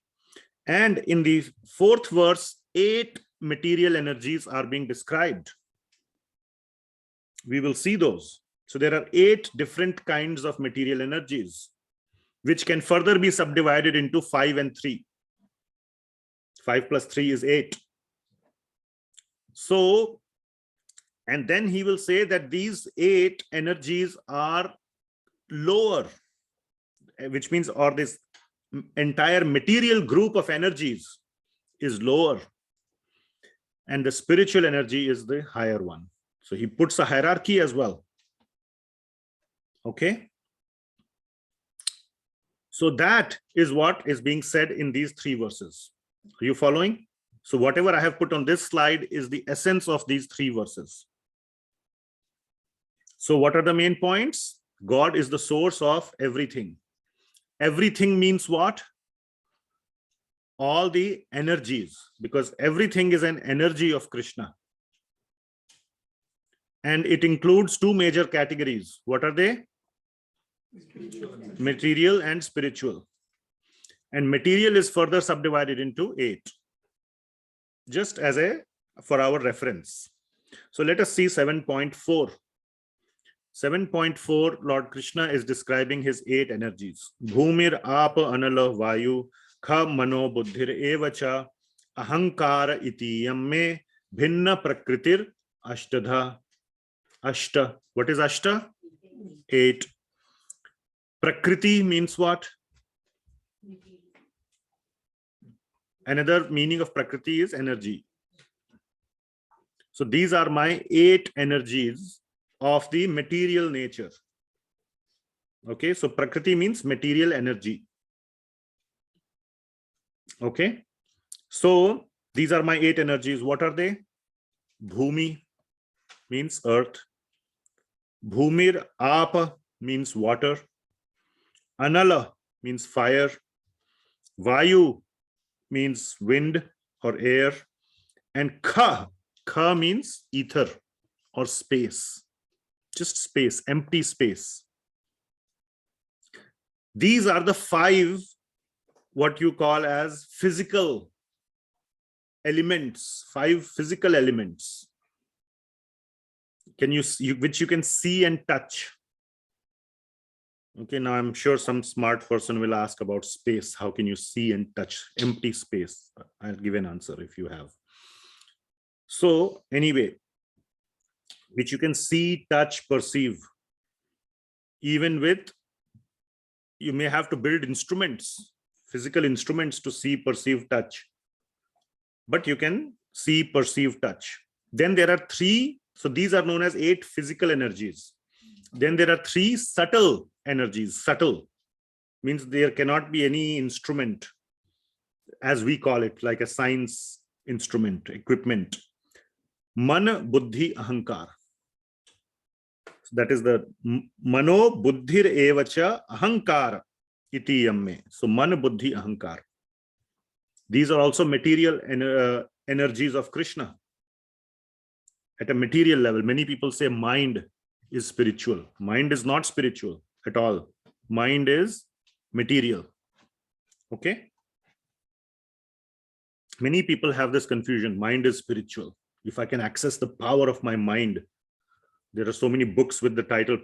And in the 4th verse, 8 material energies are being described. We will see those. So there are 8 different kinds of material energies, which can further be subdivided into 5 and 3. 5 plus 3 is 8. So, and then he will say that these 8 energies are lower, which means, or this entire material group of energies is lower, and the spiritual energy is the higher one. So he puts a hierarchy as well. Okay. So that is what is being said in these 3 verses. Are you following? So whatever I have put on this slide is the essence of these 3 verses. So what are the main points? God is the source of everything. Everything means what? All the energies, because everything is an energy of Krishna. And it includes 2 major categories. What are they? Material and spiritual. And material is further subdivided into 8. Just as for our reference. So let us see 7.4. 7.4, Lord Krishna is describing his 8 energies. Bhumir apa anala vayu kha mano buddhir evacha ahamkaara iti yamme bhinna prakritir ashtadha. Ashta. What is ashta? 8. Prakriti means what? Another meaning of prakriti is energy. So these are my 8 energies of the material nature. Okay, so prakriti means material energy. Okay, so these are my 8 energies. What are they? Bhumi means earth. Bhumir apa means water. Anala means fire. Vayu means wind or air. And kha means ether or space. Just space, empty space. These are the 5 what you call as physical elements, 5 physical elements. Can you see, which you can see and touch? Okay, now I'm sure some smart person will ask about space. How can you see and touch empty space? I'll give an answer if you have. So anyway, which you can see, touch, perceive. Even with, you may have to build instruments, physical instruments to see, perceive, touch. But you can see, perceive, touch. Then there are 3, so these are known as 8 physical energies. Then there are 3 subtle energies. Subtle means there cannot be any instrument, as we call it, like a science instrument, equipment. Man, buddhi, ahamkaara. That is the mano, buddhir evacha, ahamkaara iti yamme. So man, buddhi, ahamkaara. These are also material energies of Krishna. At a material level, many people say mind is spiritual. Mind is not spiritual at all. Mind is material. Okay. Many people have this confusion. Mind is spiritual. If I can access the power of my mind, there are so many books with the title,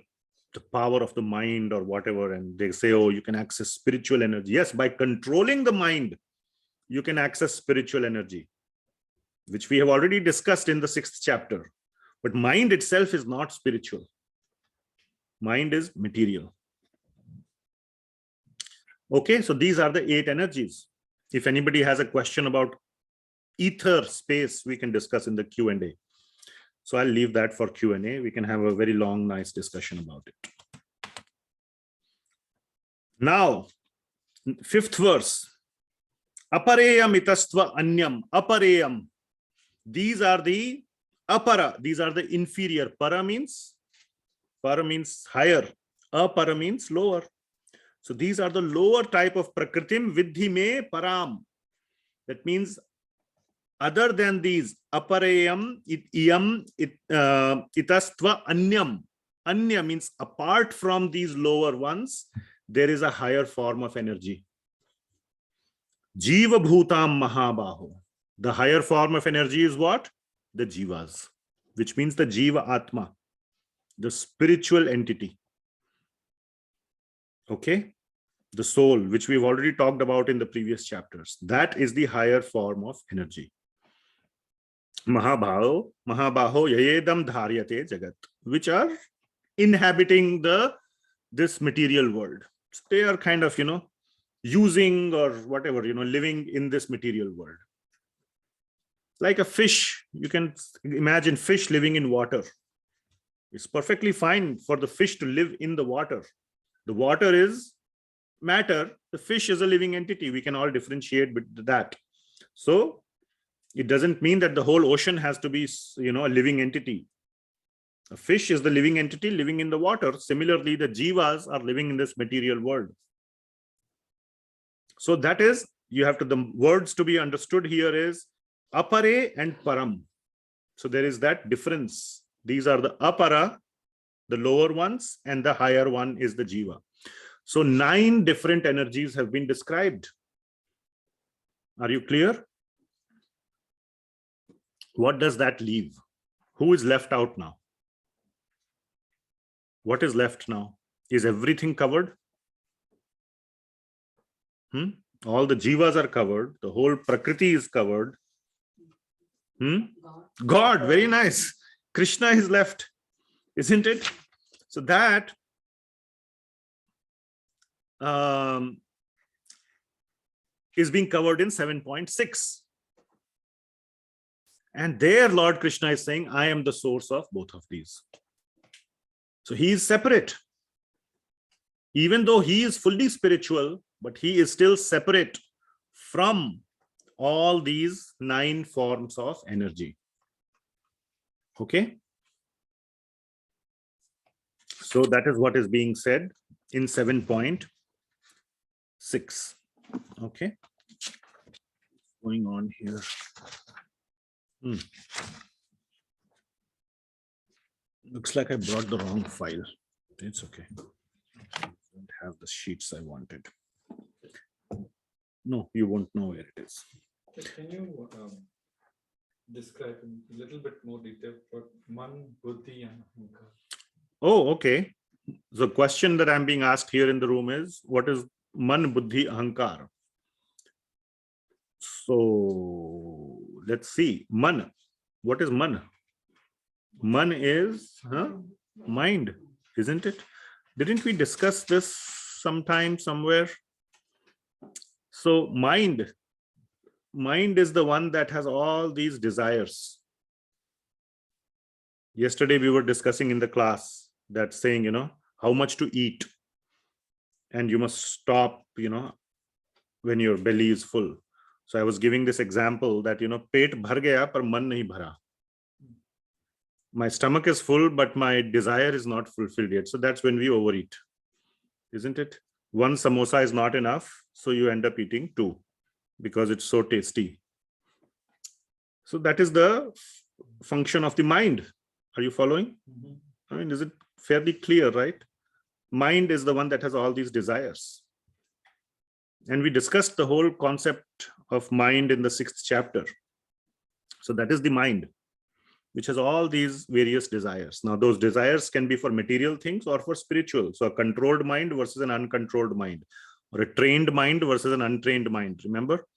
The Power of the Mind or whatever. And they say, oh, you can access spiritual energy. Yes, by controlling the mind, you can access spiritual energy, which we have already discussed in the 6th chapter. But mind itself is not spiritual. Mind is material. Okay, so these are the 8 energies. If anybody has a question about ether, space, we can discuss in the Q&A. So I'll leave that for Q&A. We can have a very long, nice discussion about it. Now, 5th verse. Apareyam itastva anyam. Apareyam. These are the apara. These are the inferior. Para means higher. Apara means lower. So these are the lower type of prakritim vidhi me param. That means other than these, apareyam, iyam, itastva anyam. Anya means apart from these lower ones, there is a higher form of energy. Jiva bhutam mahabaho. The higher form of energy is what? The jivas, which means the jiva atma, the spiritual entity. Okay, the soul, which we've already talked about in the previous chapters. That is the higher form of energy. Mahabaho yayedam dharyate jagat, which are inhabiting this material world. So they are kind of, using or whatever, living in this material world. Like a fish, you can imagine fish living in water. It's perfectly fine for the fish to live in the water. The water is matter. The fish is a living entity. We can all differentiate with that. So it doesn't mean that the whole ocean has to be, a living entity. A fish is the living entity living in the water. Similarly, the jivas are living in this material world. So that is, the words to be understood here is apare and param. So there is that difference. These are the apara, the lower ones, and the higher one is the jiva. So 9 different energies have been described. Are you clear? What does that leave? Who is left out now? What is left now? Is everything covered? All the jivas are covered. The whole prakriti is covered. God, very nice. Krishna is left, isn't it? So that is being covered in 7.6. And there Lord Krishna is saying, I am the source of both of these. So he is separate. Even though he is fully spiritual, but he is still separate from all these 9 forms of energy. Okay. So that is what is being said in 7.6. Okay. What's going on here? Looks like I brought the wrong file. It's okay. I don't have the sheets I wanted. No, you won't know where it is. Can you describe in a little bit more detail what mann, buddhi, and ahamkaara. Oh, okay. The question that I'm being asked here in the room is, what is mann, buddhi, ahamkaara? So let's see. Mann. What is mann? Mann is mind, isn't it? Didn't we discuss this sometime, somewhere? So mind is the one that has all these desires. Yesterday we were discussing in the class that saying, how much to eat, and you must stop, when your belly is full. So I was giving this example that, pet bhar gaya par man nahi bhara. My stomach is full, but my desire is not fulfilled yet. So that's when we overeat, isn't it? One samosa is not enough, so you end up eating two because it's so tasty. So that is the function of the mind. Are you following? I mean, is it fairly clear, right? Mind is the one that has all these desires. And we discussed the whole concept of mind in the 6th chapter. So that is the mind, which has all these various desires. Now, those desires can be for material things or for spiritual. So a controlled mind versus an uncontrolled mind, or a trained mind versus an untrained mind. Remember,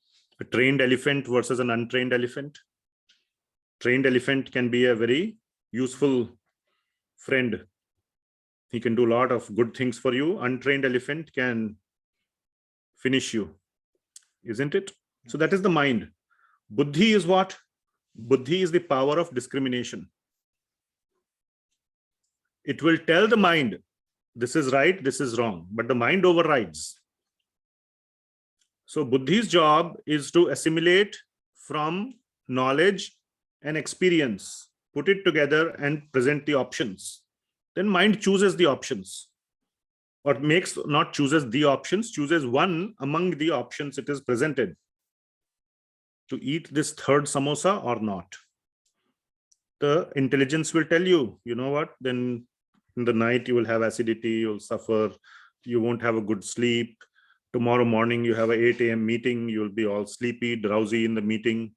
a trained elephant versus an untrained elephant. Trained elephant can be a very useful friend. He can do a lot of good things for you. Untrained elephant can finish you, isn't it? So that is the mind. Buddhi is what? Buddhi is the power of discrimination. It will tell the mind, this is right, this is wrong, but the mind overrides. So Buddhi's job is to assimilate from knowledge and experience, put it together and present the options. Then mind chooses the options, or not chooses the options, chooses one among the options it is presented, to eat this third samosa or not. The intelligence will tell you, you know what, then in the night you will have acidity, you'll suffer, you won't have a good sleep. Tomorrow morning you have a 8 a.m. meeting, you'll be all sleepy, drowsy in the meeting,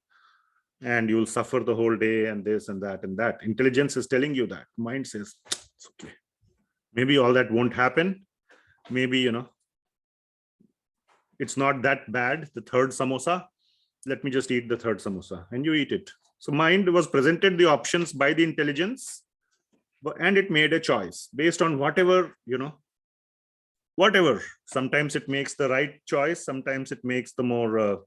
and you'll suffer the whole day, and this and that and that. Intelligence is telling you that. Mind says, it's okay. Maybe all that won't happen. Maybe, it's not that bad, the third samosa. Let me just eat the third samosa, and you eat it. So mind was presented the options by the intelligence, and it made a choice based on whatever. Sometimes it makes the right choice, sometimes it makes the more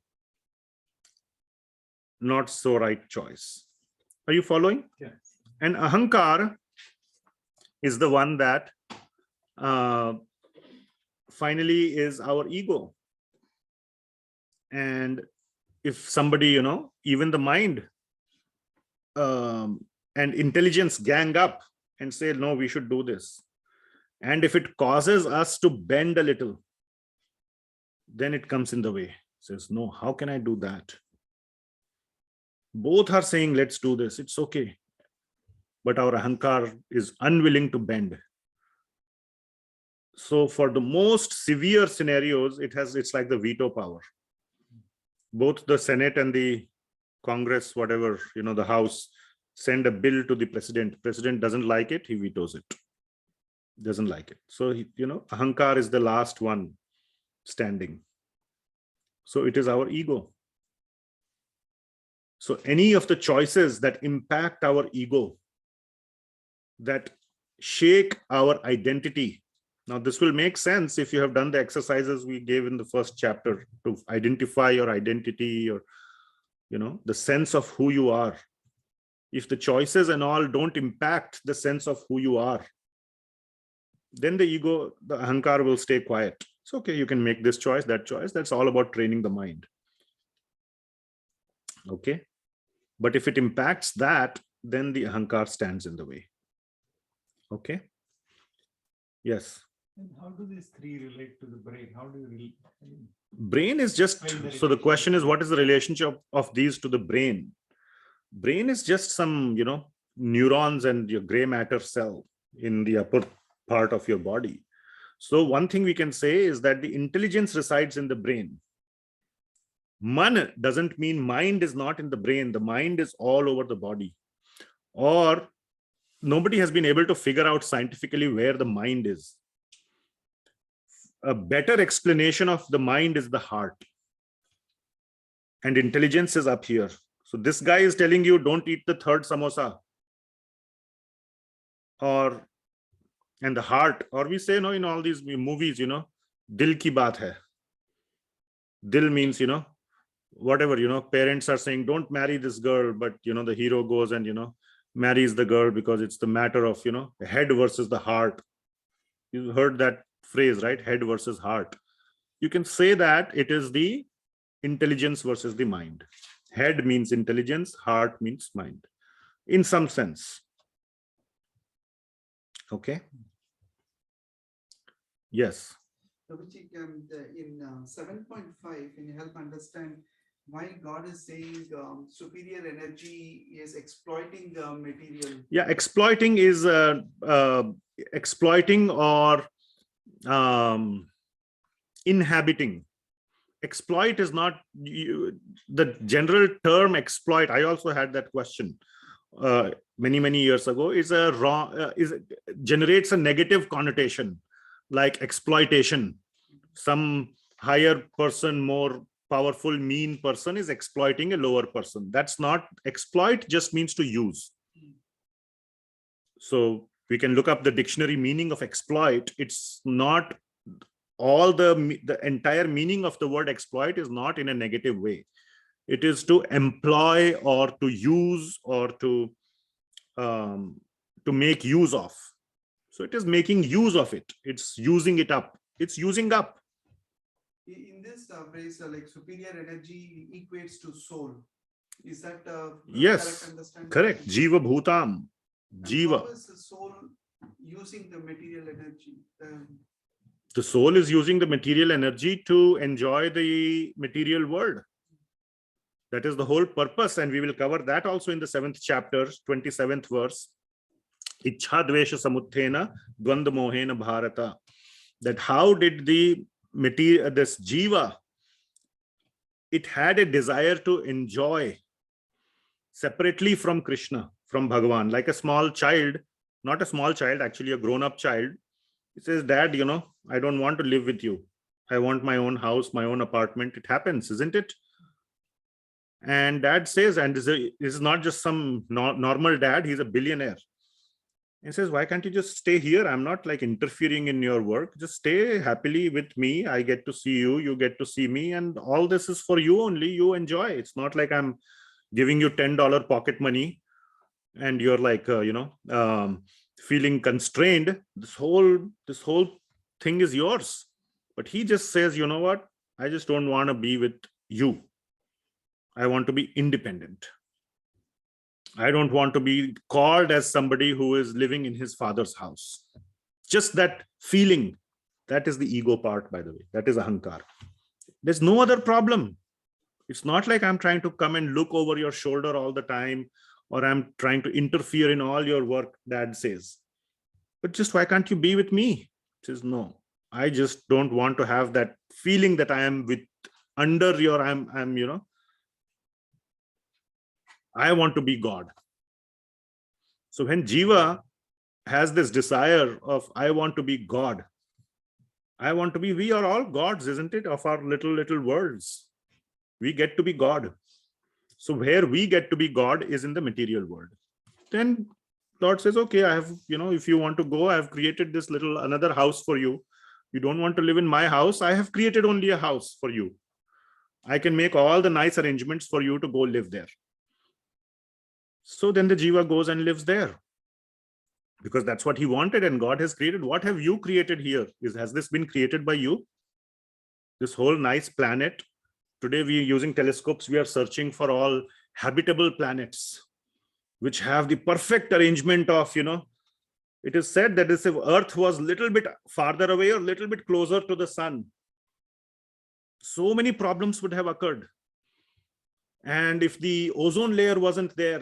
not so right choice. Are you following? Yeah. And ahamkaara is the one that finally is our ego. And if somebody, even the mind and intelligence gang up and say, no, we should do this. And if it causes us to bend a little, then it comes in the way. It says, no, how can I do that? Both are saying, let's do this. It's okay. But our ahamkara is unwilling to bend. So for the most severe scenarios, it's like the veto power. Both the Senate and the Congress, whatever, the House, send a bill to the president. President doesn't like it, he vetoes it. Doesn't like it. So, ahamkara is the last one standing. So it is our ego. So any of the choices that impact our ego, that shake our identity. Now, this will make sense if you have done the exercises we gave in the first chapter to identify your identity, or, the sense of who you are. If the choices and all don't impact the sense of who you are, then the ego, the ahamkara, will stay quiet. It's okay, you can make this choice, that choice. That's all about training the mind. Okay. But if it impacts that, then the ahamkara stands in the way. Okay. Yes. And how do these three relate to the brain? How do you relate? Brain is just, so the question is, what is the relationship of these to the brain? Brain is just some, neurons and your gray matter cell in the upper part of your body. So one thing we can say is that the intelligence resides in the brain, Man doesn't mean mind is not in the brain. The mind is all over the body. Or nobody has been able to figure out scientifically where the mind is. A better explanation of the mind is the heart. And intelligence is up here. So this guy is telling you, don't eat the third samosa. And the heart, or we say, in all these movies, dil ki baat hai. Dil means, whatever, parents are saying, don't marry this girl, but, the hero goes and, marries the girl because it's the matter of, the head versus the heart. You heard that phrase, right? Head versus heart. You can say that it is the intelligence versus the mind. Head means intelligence, heart means mind, in some sense. Okay. Yes. In 7.5, can you help understand why God is saying superior energy is exploiting material? Yeah, exploiting is exploiting or inhabiting. Exploit is not the general term exploit. I also had that question many years ago. Is a wrong generates a negative connotation, like exploitation. Some higher person, more powerful, mean person is exploiting a lower person. That's not exploit, just means to use. So we can look up the dictionary meaning of exploit. It's not all the entire meaning of the word exploit is not in a negative way. It is to employ or to use or to make use of. So it is making use of it. It's using it up. It's using up. In this phrase, like superior energy equates to soul. Is that yes, correct understanding? Correct. Jiva bhutam. Jiva. How is the soul using the material energy? The soul is using the material energy to enjoy the material world. That is the whole purpose, and we will cover that also in the 7th chapter, 27th verse. Ichha dvesha samuthena dvanda mohena bharata. That how did the material, this jiva, it had a desire to enjoy separately from Krishna, from Bhagawaan, like a small child, not a small child, actually a grown-up child. He says, Dad, I don't want to live with you. I want my own house, my own apartment. It happens, isn't it? And Dad says, and this is not just some normal dad, he's a billionaire. He says, why can't you just stay here? I'm not like interfering in your work. Just stay happily with me. I get to see you, you get to see me, and all this is for you only. You enjoy. It's not like I'm giving you $10 pocket money and you're like, feeling constrained. This whole thing is yours. But he just says, you know what? I just don't want to be with you. I want to be independent. I don't want to be called as somebody who is living in his father's house. Just that feeling, that is the ego part, by the way. That is ahamkaara. There's no other problem. It's not like I'm trying to come and look over your shoulder all the time, or I'm trying to interfere in all your work, Dad says. But just why can't you be with me? He says, no, I just don't want to have that feeling that I am under your, I want to be God. So when Jiva has this desire of, I want to be God, we are all gods, isn't it? Of our little worlds. We get to be God. So where we get to be God is in the material world. Then Lord says, okay, I have, if you want to go, I have created this another house for you. You don't want to live in my house. I have created only a house for you. I can make all the nice arrangements for you to go live there. So then the Jiva goes and lives there because that's what he wanted, and God has created. What have you created here? Has this been created by you? This whole nice planet. Today we are using telescopes. We are searching for all habitable planets which have the perfect arrangement of, it is said that if Earth was a little bit farther away or a little bit closer to the sun, so many problems would have occurred. And if the ozone layer wasn't there,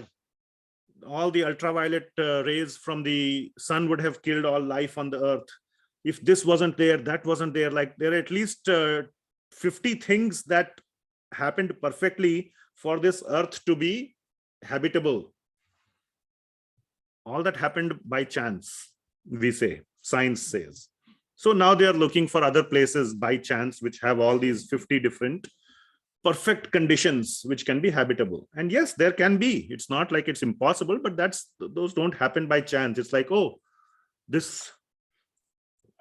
all the ultraviolet rays from the sun would have killed all life on the earth. If this wasn't there, that wasn't there. Like there are at least 50 things that happened perfectly for this earth to be habitable. All that happened by chance, we say, science says. So now they are looking for other places by chance which have all these 50 different perfect conditions which can be habitable. And yes, there can be. It's not like it's impossible, but those don't happen by chance. It's like, oh, this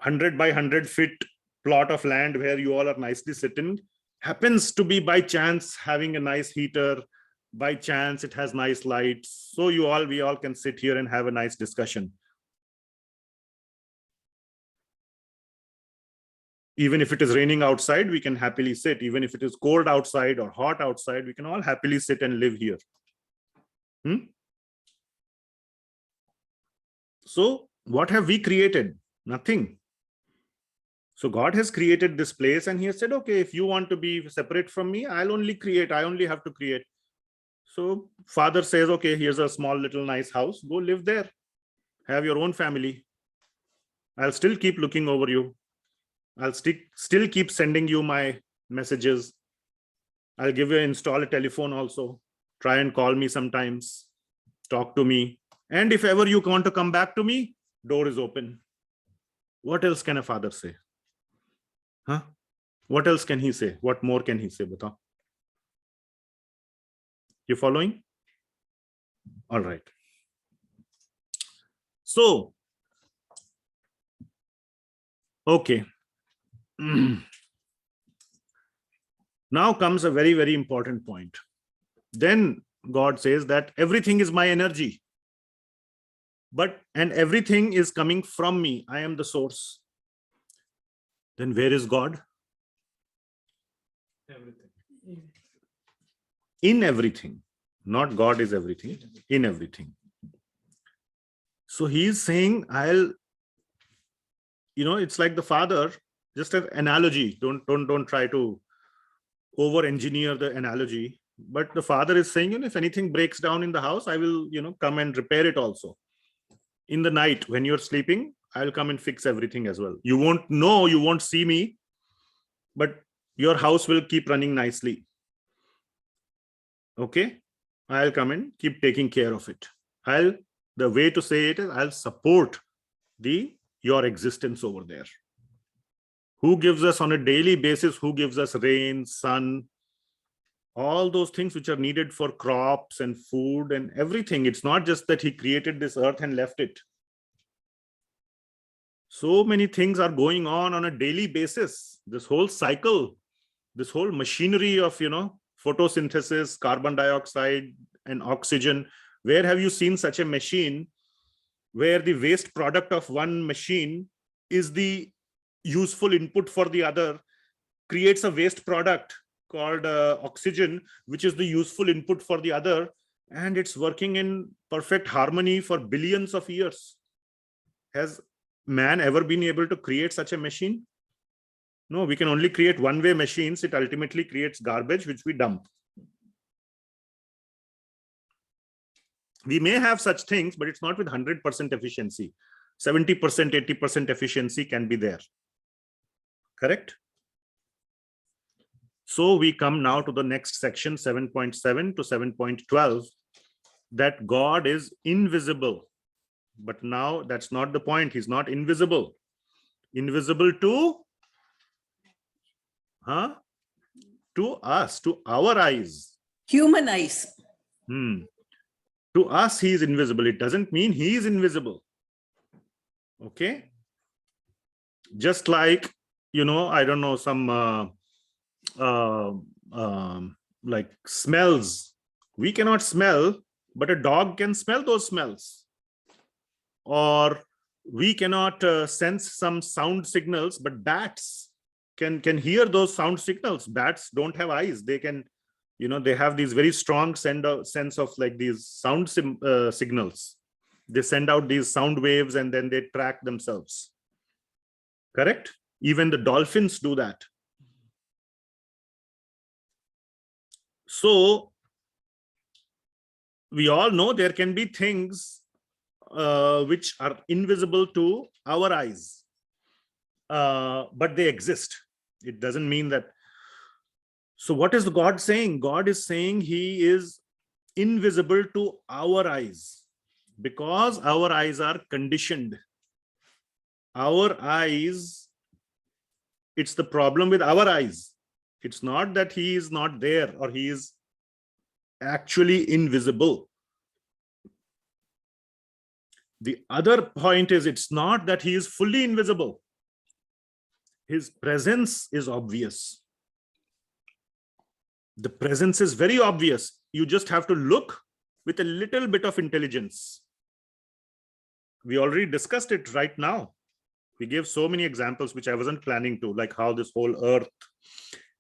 100 by 100 feet plot of land where you all are nicely sitting happens to be by chance having a nice heater. By chance it has nice lights, so we all can sit here and have a nice discussion. Even if it is raining outside, we can happily sit. Even if it is cold outside or hot outside, we can all happily sit and live here. So what have we created? Nothing. So God has created this place and he has said, okay, if you want to be separate from me, I'll only create. I only have to create. So father says, okay, here's a small little nice house. Go live there. Have your own family. I'll still keep looking over you. I'll still keep sending you my messages. I'll install a telephone also. Try and call me sometimes. Talk to me. And if ever you want to come back to me, door is open. What else can a father say? Huh? What else can he say? What more can he say? Bata? You following? All right. So, okay. Now comes a very, very important point. Then God says that everything is my energy. And everything is coming from me. I am the source. Then where is God? Everything. In everything. Not God is everything. In everything. So he is saying, it's like the father, just an analogy. Don't try to over-engineer the analogy. But the father is saying, if anything breaks down in the house, I will, come and repair it also. In the night, when you're sleeping, I'll come and fix everything as well. You won't know, you won't see me, but your house will keep running nicely. Okay? I'll come and keep taking care of it. The way to say it is, I'll support your existence over there. Who gives us on a daily basis? Who gives us rain, sun, all those things which are needed for crops and food and everything. It's not just that he created this earth and left it. So many things are going on a daily basis. This whole cycle, this whole machinery of, photosynthesis, carbon dioxide and oxygen. Where have you seen such a machine where the waste product of one machine is the useful input for the other, creates a waste product called oxygen, which is the useful input for the other, and it's working in perfect harmony for billions of years. Has man ever been able to create such a machine? No, we can only create one-way machines. It ultimately creates garbage, which we dump. We may have such things, but it's not with 100% efficiency. 70%, 80% efficiency can be there. Correct? So we come now to the next section, 7.7 to 7.12, that God is invisible. But now that's not the point. He's not invisible. Invisible to us, to our eyes. Human eyes. To us, he is invisible. It doesn't mean he is invisible. Okay? Just like, I don't know, some like smells. We cannot smell, but a dog can smell those smells. Or we cannot sense some sound signals, but bats can hear those sound signals. Bats don't have eyes. They can, they have these very strong sense of like these sound signals. They send out these sound waves and then they track themselves. Correct? Even the dolphins do that. So we all know there can be things which are invisible to our eyes, but they exist. It doesn't mean that. So what is God saying? God is saying he is invisible to our eyes because our eyes are conditioned. Our eyes, it's the problem with our eyes. It's not that he is not there or he is actually invisible. The other point is, it's not that he is fully invisible. His presence is obvious. The presence is very obvious. You just have to look with a little bit of intelligence. We already discussed it right now. We gave so many examples which I wasn't planning to, like how this whole earth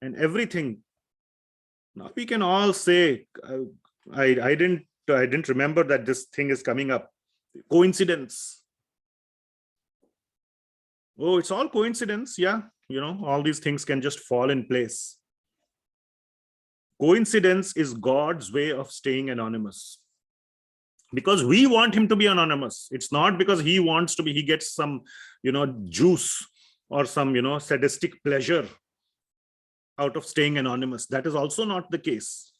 and everything. Now we can all say, I didn't remember that this thing is coming up. Coincidence. Oh, it's all coincidence. Yeah, all these things can just fall in place. Coincidence is God's way of staying anonymous. Because we want him to be anonymous. It's not because he wants to be, he gets some, juice or some, sadistic pleasure out of staying anonymous. That is also not the case.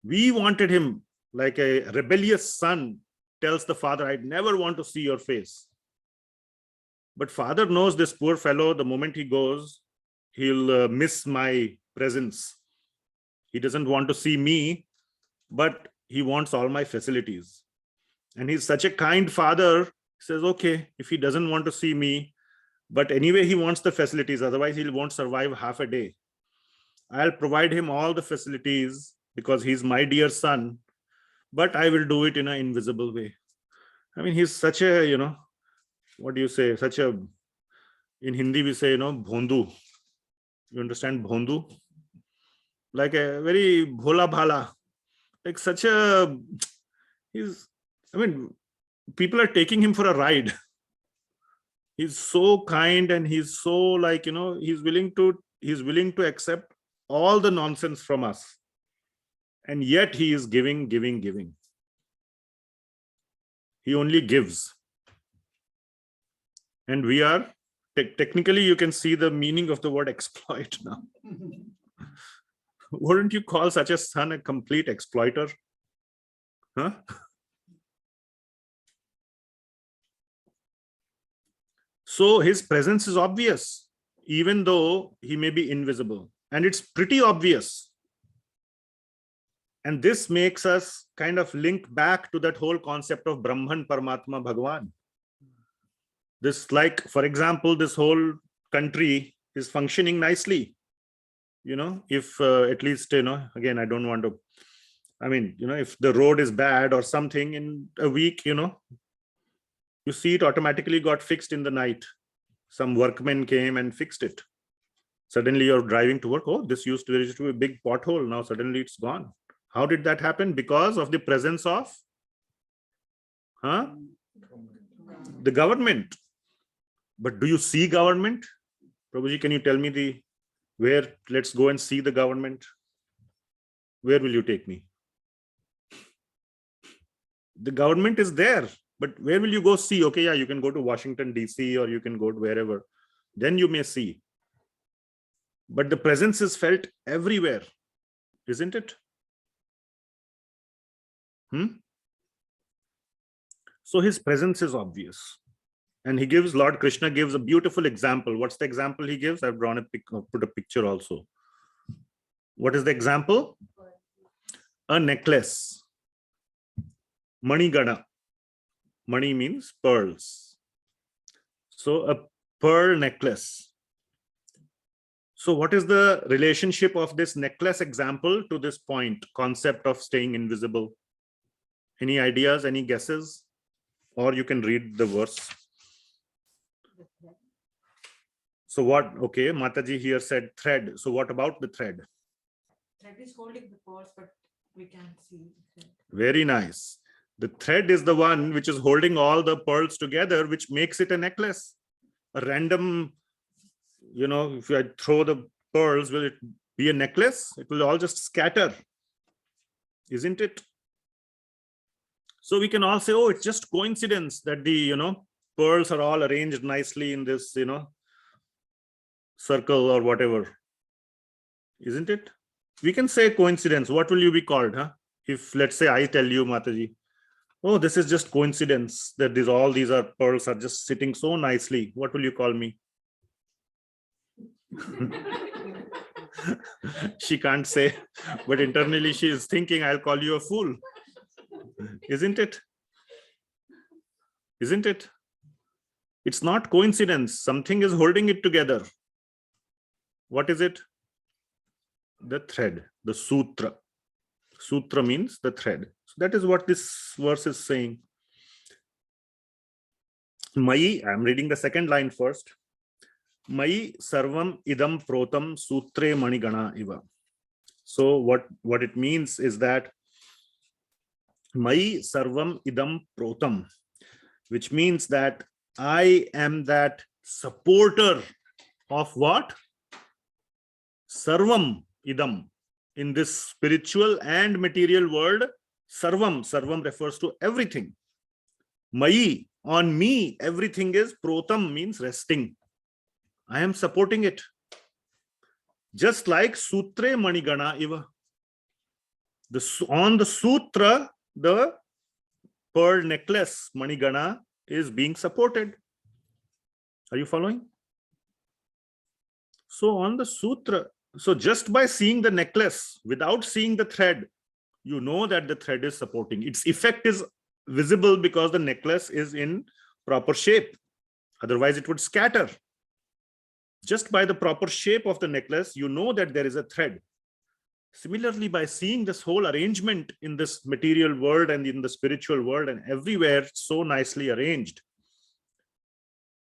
We wanted him, like a rebellious son tells the father, I never want to see your face. But father knows this poor fellow, the moment he goes, he'll miss my presence. He doesn't want to see me, but he wants all my facilities. And he's such a kind father. He says, okay, if he doesn't want to see me, but anyway, he wants the facilities. Otherwise, he won't survive half a day. I'll provide him all the facilities because he's my dear son, but I will do it in an invisible way. I mean, he's such a, what do you say? Such a, in Hindi, we say, bhondu. You understand bhondu? Like a very bhola bhala. Like such a, people are taking him for a ride. He's so kind and he's so like, he's willing to accept all the nonsense from us. And yet he is giving. He only gives. And we are, technically you can see the meaning of the word exploit now. Wouldn't you call such a son a complete exploiter? Huh? So his presence is obvious, even though he may be invisible. And it's pretty obvious. And this makes us kind of link back to that whole concept of Brahman, Paramatma Bhagawaan. This, like, for example, this whole country is functioning nicely. If at least, again, I don't want to, if the road is bad or something in a week, you see it automatically got fixed in the night. Some workmen came and fixed it. Suddenly you're driving to work. Oh, there used to be a big pothole. Now suddenly it's gone. How did that happen? Because of the presence of the government. But do you see government? Prabhuji, can you tell me where? Let's go and see the government. Where will you take me? The government is there, but where will you go see? Okay, yeah, you can go to Washington, DC, or you can go to wherever. Then you may see. But the presence is felt everywhere, isn't it? So his presence is obvious. And Lord Krishna gives a beautiful example. What's the example he gives? I've drawn put a picture also. What is the example? A necklace. Mani gana. Mani means pearls. So a pearl necklace. So what is the relationship of this necklace example to this point, concept of staying invisible? Any ideas, any guesses? Or you can read the verse. So what? Okay, Mataji here said thread. So what about the thread? Thread is holding the pearls, but we can't see the thread. Very nice. The thread is the one which is holding all the pearls together, which makes it a necklace. A random, if I throw the pearls, will it be a necklace? It will all just scatter, isn't it? So we can all say, oh, it's just coincidence that the, pearls are all arranged nicely in this, circle or whatever, isn't it? We can say coincidence. What will you be called? Huh? If let's say I tell you, Mataji, oh, this is just coincidence that all these are pearls are just sitting so nicely. What will you call me? She can't say, but internally she is thinking, I'll call you a fool. Isn't it? Isn't it? It's not coincidence. Something is holding it together. What is it? The thread, the sutra. Sutra means the thread. So that is what this verse is saying. Mai, I'm reading the second line first. Mai sarvam idam protam sutre manigana iva. So what it means is that Mai sarvam idam protam, which means that I am that supporter of what? Sarvam idam. In this spiritual and material world, sarvam. Sarvam refers to everything. Mai, on me, everything is protam, means resting. I am supporting it. Just like sutre manigana iva. On the sutra, the pearl necklace, manigana, is being supported. Are you following? So on the sutra, so just by seeing the necklace, without seeing the thread, you know that the thread is supporting. Its effect is visible because the necklace is in proper shape. Otherwise, it would scatter. Just by the proper shape of the necklace, you know that there is a thread. Similarly, by seeing this whole arrangement in this material world and in the spiritual world and everywhere so nicely arranged,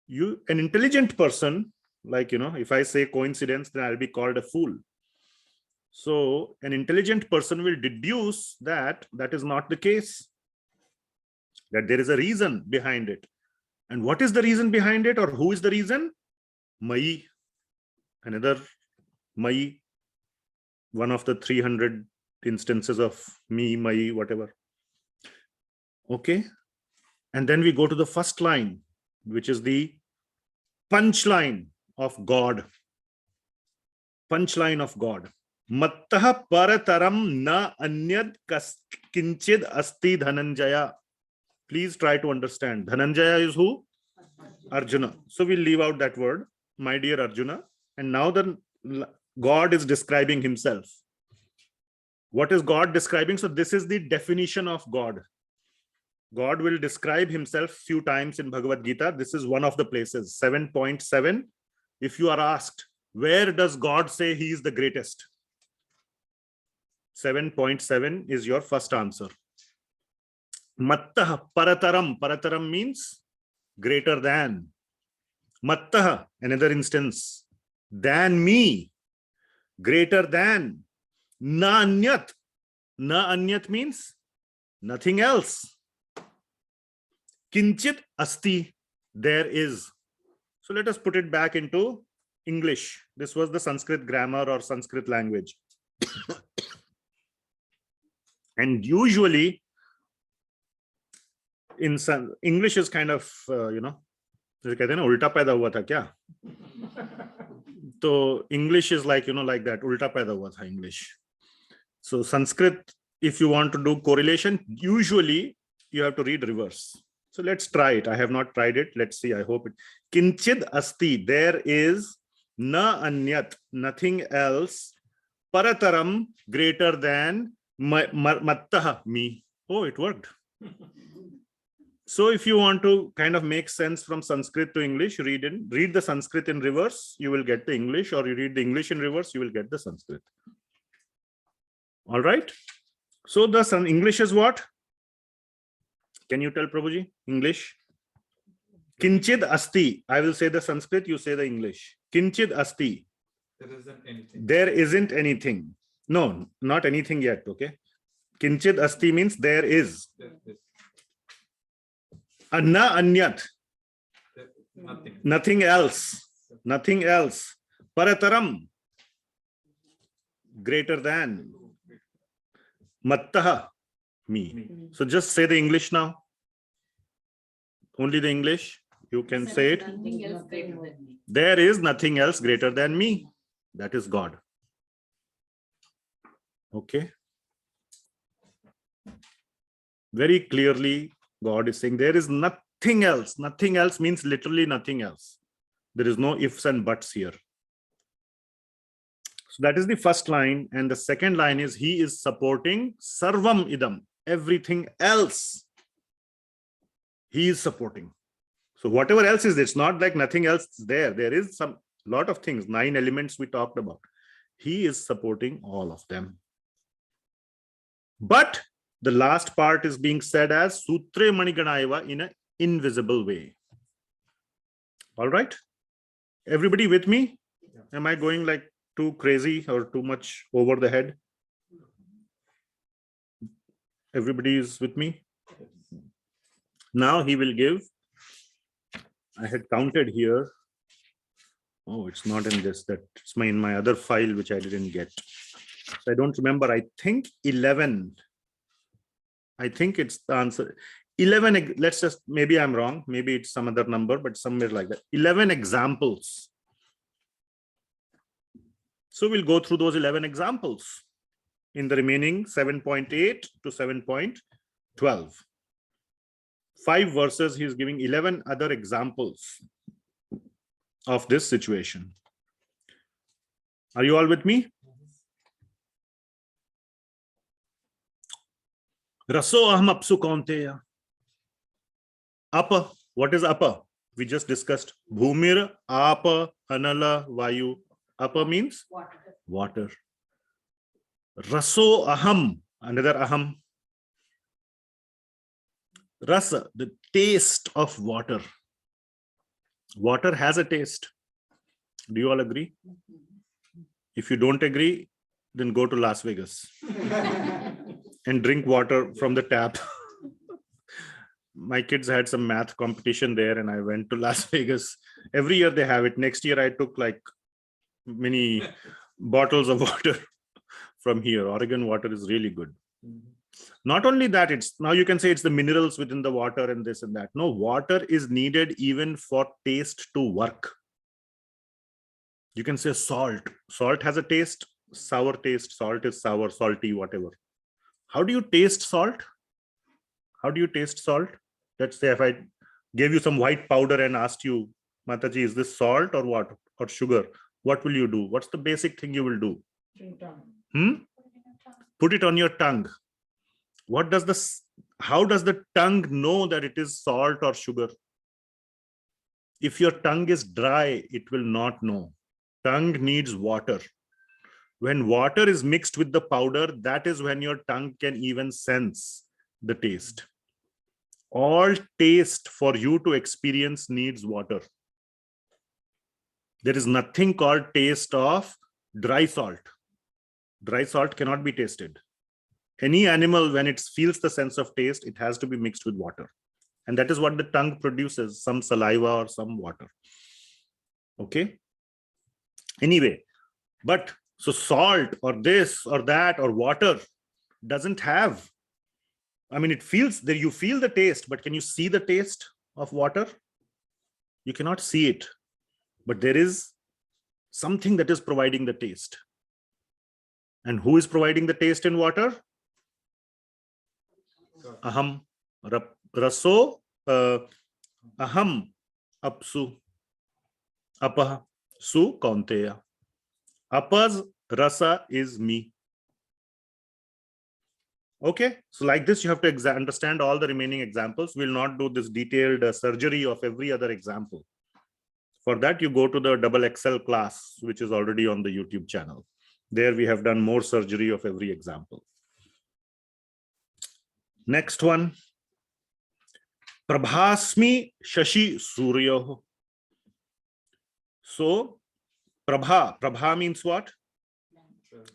an intelligent person, like, if I say coincidence, then I'll be called a fool. So an intelligent person will deduce that that is not the case, that there is a reason behind it. And what is the reason behind it, or who is the reason? Mai, another Mai, one of the 300 instances of me, Mai, whatever. Okay. And then we go to the first line, which is the punchline of God. Punchline of God. Mattaha parataram na anyad kinchid asti dhananjaya. Please try to understand. Dhananjaya is who? Arjuna. So we'll leave out that word, my dear Arjuna. And now the God is describing himself. What is God describing? So this is the definition of God. God will describe himself few times in Bhagavad Gita. This is one of the places, 7.7. If you are asked, where does God say he is the greatest? 7.7 is your first answer. Mattaha parataram. Parataram means greater than. Mattaha, another instance. Than me. Greater than. Na anyat. Na anyat means nothing else. Kinchit asti. There is. So let us put it back into English. This was the Sanskrit grammar or Sanskrit language. And usually, in English is kind of, जैसे कहते हैं ना उल्टा पैदा हुआ था क्या? तो English is like, like that, उल्टा पैदा हुआ था English. So Sanskrit, if you want to do correlation, usually you have to read reverse. So let's try it. I have not tried it. Let's see. I hope it. Kinchid asti. There is na anyat. Nothing else. Parataram, greater than mattaha, me. Oh, it worked. So if you want to kind of make sense from Sanskrit to English, read the Sanskrit in reverse, you will get the English, or you read the English in reverse, you will get the Sanskrit. All right. So the English is what? Can you tell Prabhuji? English? Kinchid asti. I will say the Sanskrit, you say the English. Kinchid asti. There isn't anything. There isn't anything. No, not anything yet. Okay. Kinchid asti means there is. Na anyat. Nothing. Nothing else. Nothing else. Parataram. Greater than. Mattaha. Me. So just say the English now. Only the English. You can say it. Nothing else greater than me. There is nothing else greater than me. That is God. Okay. Very clearly, God is saying there is nothing else. Nothing else means literally nothing else. There is no ifs and buts here. So that is the first line. And the second line is he is supporting sarvam idam, everything else. He is supporting. So whatever else is, it's not like nothing else is there. There is some lot of things, 9 elements we talked about. He is supporting all of them. But the last part is being said as sutre maniganaiva in an invisible way. All right. Everybody with me? Am I going like too crazy or too much over the head? Everybody is with me? Now he will give, I had counted here. Oh, it's not in this, that's in my other file, which I didn't get. So I don't remember. I think 11. I think it's the answer. 11, let's just, maybe I'm wrong. Maybe it's some other number, but somewhere like that. 11 examples. So we'll go through those 11 examples in the remaining 7.8 to 7.12. 5 verses, he's giving 11 other examples of this situation. Are you all with me? Raso aham apsu kaunteya. Apa, what is apa? We just discussed. Bhumir, apa, anala, vayu. Apa means water. Raso aham, another aham. Rasa, the taste of water. Water has a taste. Do you all agree? If you don't agree, then go to Las Vegas and drink water from the tap. My kids had some math competition there and I went to Las Vegas. Every year they have it. Next year I took like many bottles of water from here. Oregon water is really good. Not only that, it's now you can say it's the minerals within the water and this and that. No, water is needed even for taste to work. You can say salt. Salt has a taste, sour taste. Salt is sour, salty, whatever. How do you taste salt? How do you taste salt? Let's say if I gave you some white powder and asked you, Mataji, is this salt or what? Or sugar? What will you do? What's the basic thing you will do? Put it on your tongue. What does this, how does the tongue know that it is salt or sugar? If your tongue is dry, it will not know. Tongue needs water. When water is mixed with the powder, that is when your tongue can even sense the taste. All taste for you to experience needs water. There is nothing called taste of dry salt. Dry salt cannot be tasted. Any animal, when it feels the sense of taste, it has to be mixed with water. And that is what the tongue produces, some saliva or some water. Okay. Anyway, but so salt or this or that or water doesn't have, I mean, it feels that you feel the taste, but can you see the taste of water? You cannot see it, but there is something that is providing the taste. And who is providing the taste in water? Aham, raso, aham, apsu, apah, su, kaunteya. Apa's rasa is me. Okay, so like this, you have to understand all the remaining examples. We'll not do this detailed surgery of every other example. For that, you go to the double Excel class, which is already on the YouTube channel. There we have done more surgery of every example. Next one. Prabhasmi shashi suryo. So, Prabha. Prabha means what?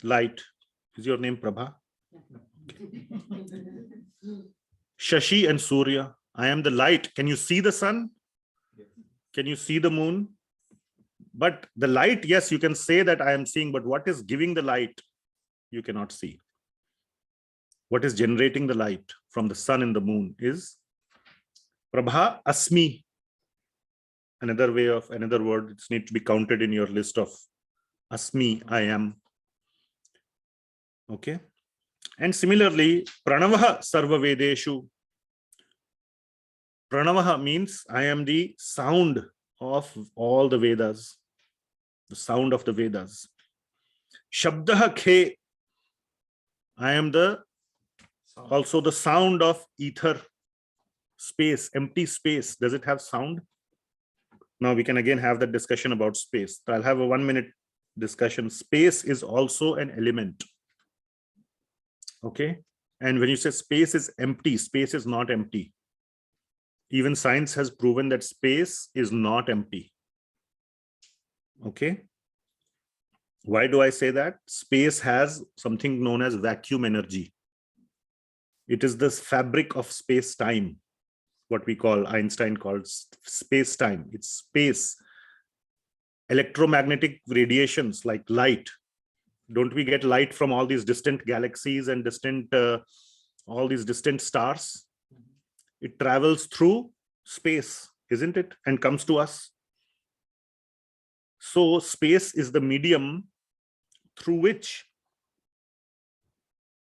Light. Is your name Prabha? Shashi and Surya. I am the light. Can you see the sun? Can you see the moon? But the light, yes, you can say that I am seeing, but what is giving the light? You cannot see. What is generating the light from the sun and the moon is Prabha Asmi. Another way of, another word, it needs to be counted in your list of Asmi, I am. Okay, And similarly, Pranavaha Sarva Vedeshu. Pranavaha means I am the sound of all the Vedas, the sound of the Vedas. Shabdaha Khe, I am also the sound of ether, space, empty space. Does it have sound? Now we can again have that discussion about space. I'll have a 1 minute discussion. Space is also an element. Okay. And when you say space is empty, space is not empty. Even science has proven that space is not empty. Okay. Why do I say that? Space has something known as vacuum energy. It is this fabric of space-time, what we call, Einstein called space-time. It's space. Electromagnetic radiations like light. Don't we get light from all these distant galaxies and all these distant stars? It travels through space, isn't it? And comes to us. So space is the medium through which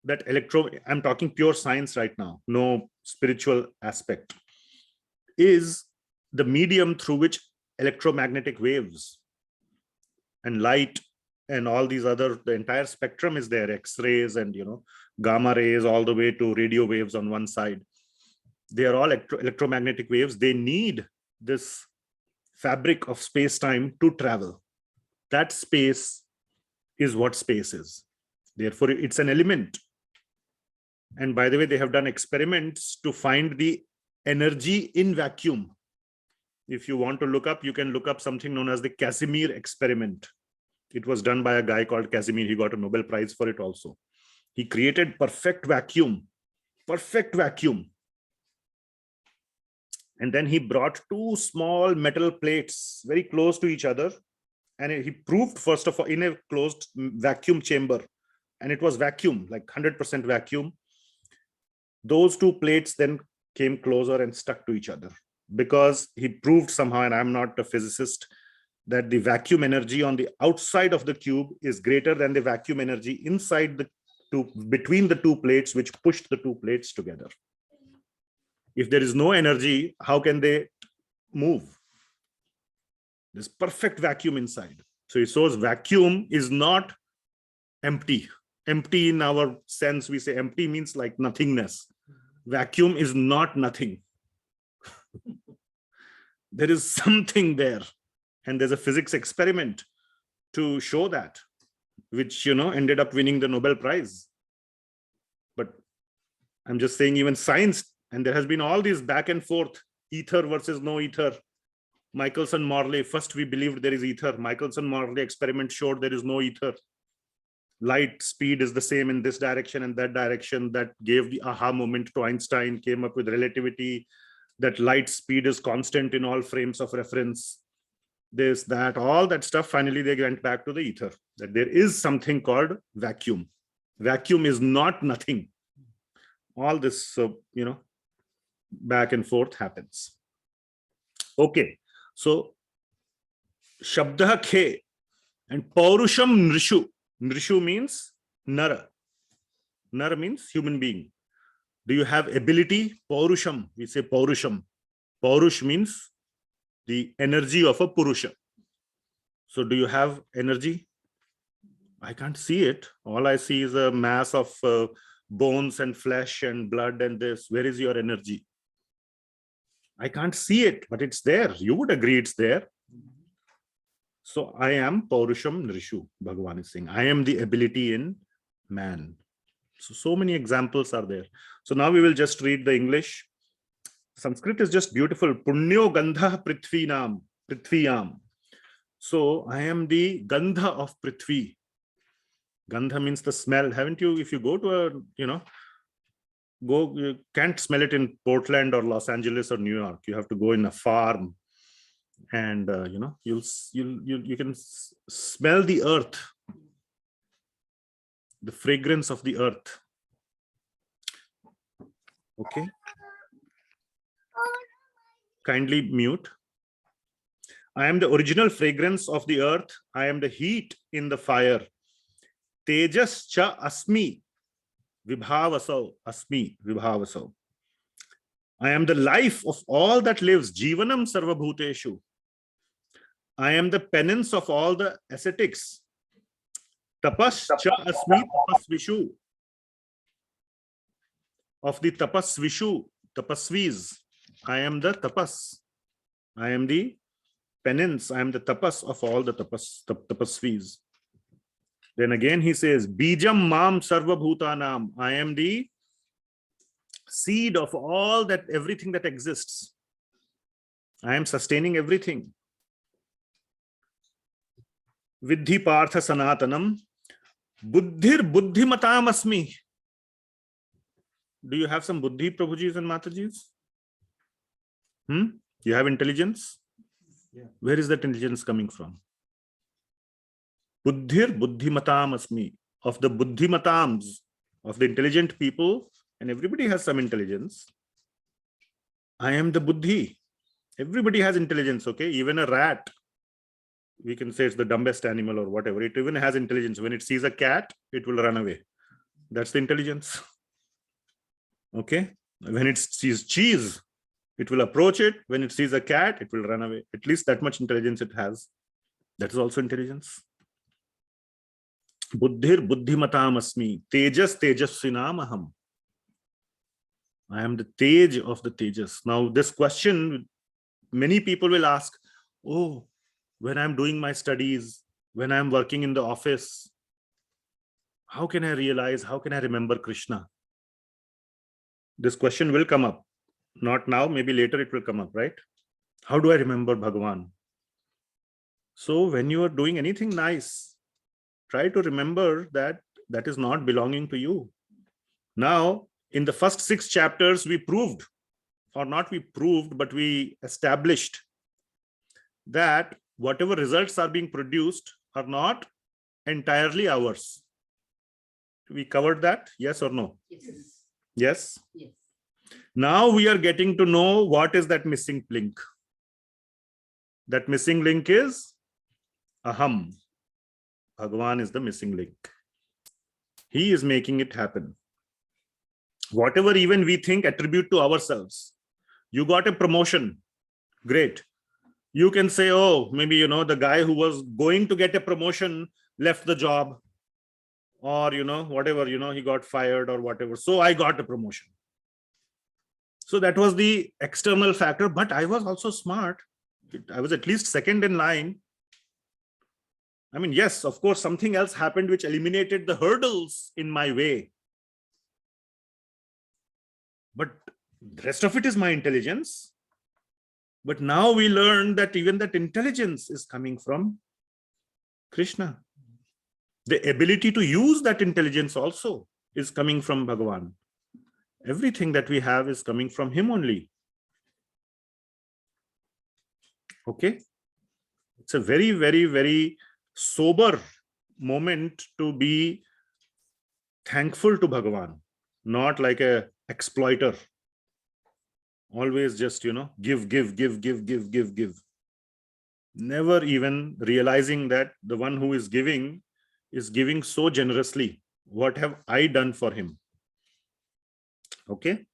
that I'm talking pure science right now, no spiritual aspect, is the medium through which electromagnetic waves and light and all these the entire spectrum is there, X-rays and, gamma rays all the way to radio waves on one side. They are all electromagnetic waves. They need this fabric of space-time to travel. That space is what space is. Therefore, it's an element. And by the way, they have done experiments to find the energy in vacuum. If you want to look up, you can look up something known as the Casimir experiment. It was done by a guy called Casimir. He got a Nobel Prize for it also. He created perfect vacuum. And then he brought two small metal plates very close to each other. And he proved, first of all, in a closed vacuum chamber. And it was vacuum, like 100% vacuum. Those two plates then came closer and stuck to each other. Because he proved somehow, and I'm not a physicist, that the vacuum energy on the outside of the cube is greater than the vacuum energy inside between the two plates, which pushed the two plates together. If there is no energy, how can they move? There's perfect vacuum inside. So he shows vacuum is not empty. Empty in our sense, we say empty means like nothingness. Vacuum is not nothing. There is something there. And there's a physics experiment to show that, which, ended up winning the Nobel Prize. But I'm just saying, even science, and there has been all these back and forth, ether versus no ether. Michelson-Morley, first we believed there is ether. Michelson-Morley experiment showed there is no ether. Light speed is the same in this direction and that direction. That gave the aha moment to Einstein, came up with relativity, that light speed is constant in all frames of reference. This, that, all that stuff. Finally, they went back to the ether, that there is something called vacuum. Vacuum is not nothing. All this, back and forth happens. Okay, so Shabda Khe and Paurusham Nrishu. Nrishu means Nara. Nara means human being. Do you have ability? Paurusham. We say Paurusham. Paurush means the energy of a Purusha. So do you have energy? I can't see it. All I see is a mass of bones and flesh and blood and this. Where is your energy? I can't see it, but it's there. You would agree it's there. So I am Paurusham Nrishu, Bhagavan is saying. I am the ability in man. So many examples are there. So now we will just read the English. Sanskrit is just beautiful. Punyo Gandha Prithviyam. So I am the Gandha of Prithvi. Gandha means the smell. Haven't you, if you go to you can't smell it in Portland or Los Angeles or New York. You have to go in a farm. And you can smell the earth, the fragrance of the earth. Okay, kindly mute. I am the original fragrance of the earth. I am the heat in the fire. Tejas cha asmi. Vibhavasau, asmi, vibhavasau. I am the life of all that lives, jivanam sarvabhuteshu. I am the penance of all the ascetics. Tapas cha asmi tapasvishu. Of the tapasvishu, tapasvis. I am the tapas. I am the penance. I am the tapas of all the tapasvis. Then again he says, Bijam mam sarvabhutanam. I am the seed of all that, everything that exists. I am sustaining everything. Vidhi partha sanatanam. Buddhir buddhimatam asmi. Do you have some buddhi, Prabhujis and Matajis? You have intelligence? Yeah. Where is that intelligence coming from? Buddhir buddhimatam asmi. Of the buddhimatams, of the intelligent people, and everybody has some intelligence. I am the buddhi. Everybody has intelligence, okay? Even a rat, we can say it's the dumbest animal or whatever. It even has intelligence. When it sees a cat, it will run away. That's the intelligence. Okay? When it sees cheese, it will approach it. When it sees a cat, it will run away. At least that much intelligence it has. That is also intelligence. Buddhir buddhimatam asmi. Tejas tejasvinam aham. I am the tej of the tejas. Now this question, many people will ask, oh, when I'm doing my studies, when I'm working in the office, how can I realize, how can I remember Krishna? This question will come up. Not now, maybe later it will come up, right? How do I remember Bhagavan? So when you are doing anything nice, try to remember that that is not belonging to you. Now, in the first 6 chapters, we proved, or not we proved, but we established that whatever results are being produced are not entirely ours. We covered that, yes or no? Yes. Yes. Yes. Now we are getting to know what is that missing link. That missing link is aham. Bhagavan is the missing link. He is making it happen. Whatever even we think, attribute to ourselves. You got a promotion. Great. You can say, oh, maybe, the guy who was going to get a promotion left the job, or, whatever, he got fired or whatever. So I got a promotion. So that was the external factor, but I was also smart. I was at least second in line. I mean, yes, of course, something else happened which eliminated the hurdles in my way. But the rest of it is my intelligence. But now we learn that even that intelligence is coming from Krishna. The ability to use that intelligence also is coming from Bhagavan. Everything that we have is coming from him only. Okay? It's a very, very, very sober moment to be thankful to Bhagavan, not like a exploiter. Always just, give. Never even realizing that the one who is giving so generously. What have I done for him? Okay.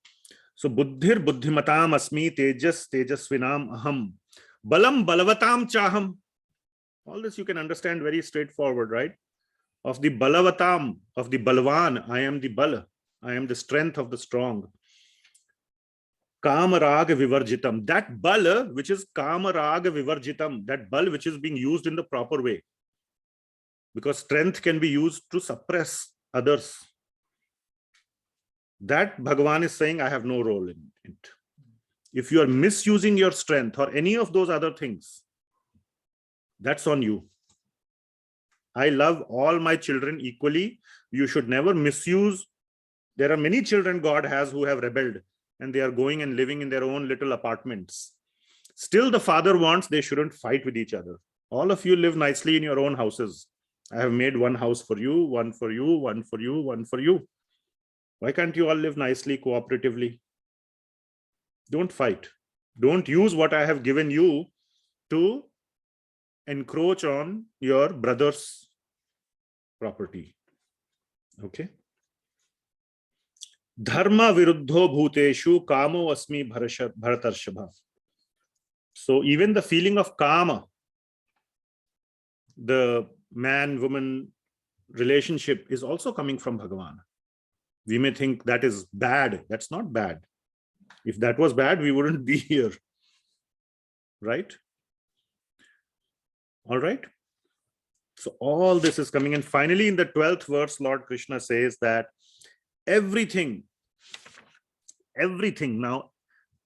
So buddhir buddhimatam asmi, tejas tejasvinam aham, balam balavatam chaham. All this you can understand very straightforward, right? Of the balavatam, of the balwan, I am the bala. I am the strength of the strong. Kamaraga vivarjitam. That bala, which is kamaraga vivarjitam, that bal which is being used in the proper way. Because strength can be used to suppress others. That Bhagavan is saying, I have no role in it. If you are misusing your strength or any of those other things, that's on you. I love all my children equally. You should never misuse. There are many children God has who have rebelled and they are going and living in their own little apartments. Still, the father wants they shouldn't fight with each other. All of you live nicely in your own houses. I have made one house for you, one for you, one for you, one for you. Why can't you all live nicely, cooperatively? Don't fight. Don't use what I have given you to encroach on your brother's property. Okay. Dharma viruddho bhuteshu kamo asmi bharatarshava. So even the feeling of kama, the man-woman relationship, is also coming from Bhagavan. We may think that is bad. That's not bad. If that was bad, we wouldn't be here. Right? All right. So all this is coming. And finally, in the 12th verse, Lord Krishna says that everything. Now,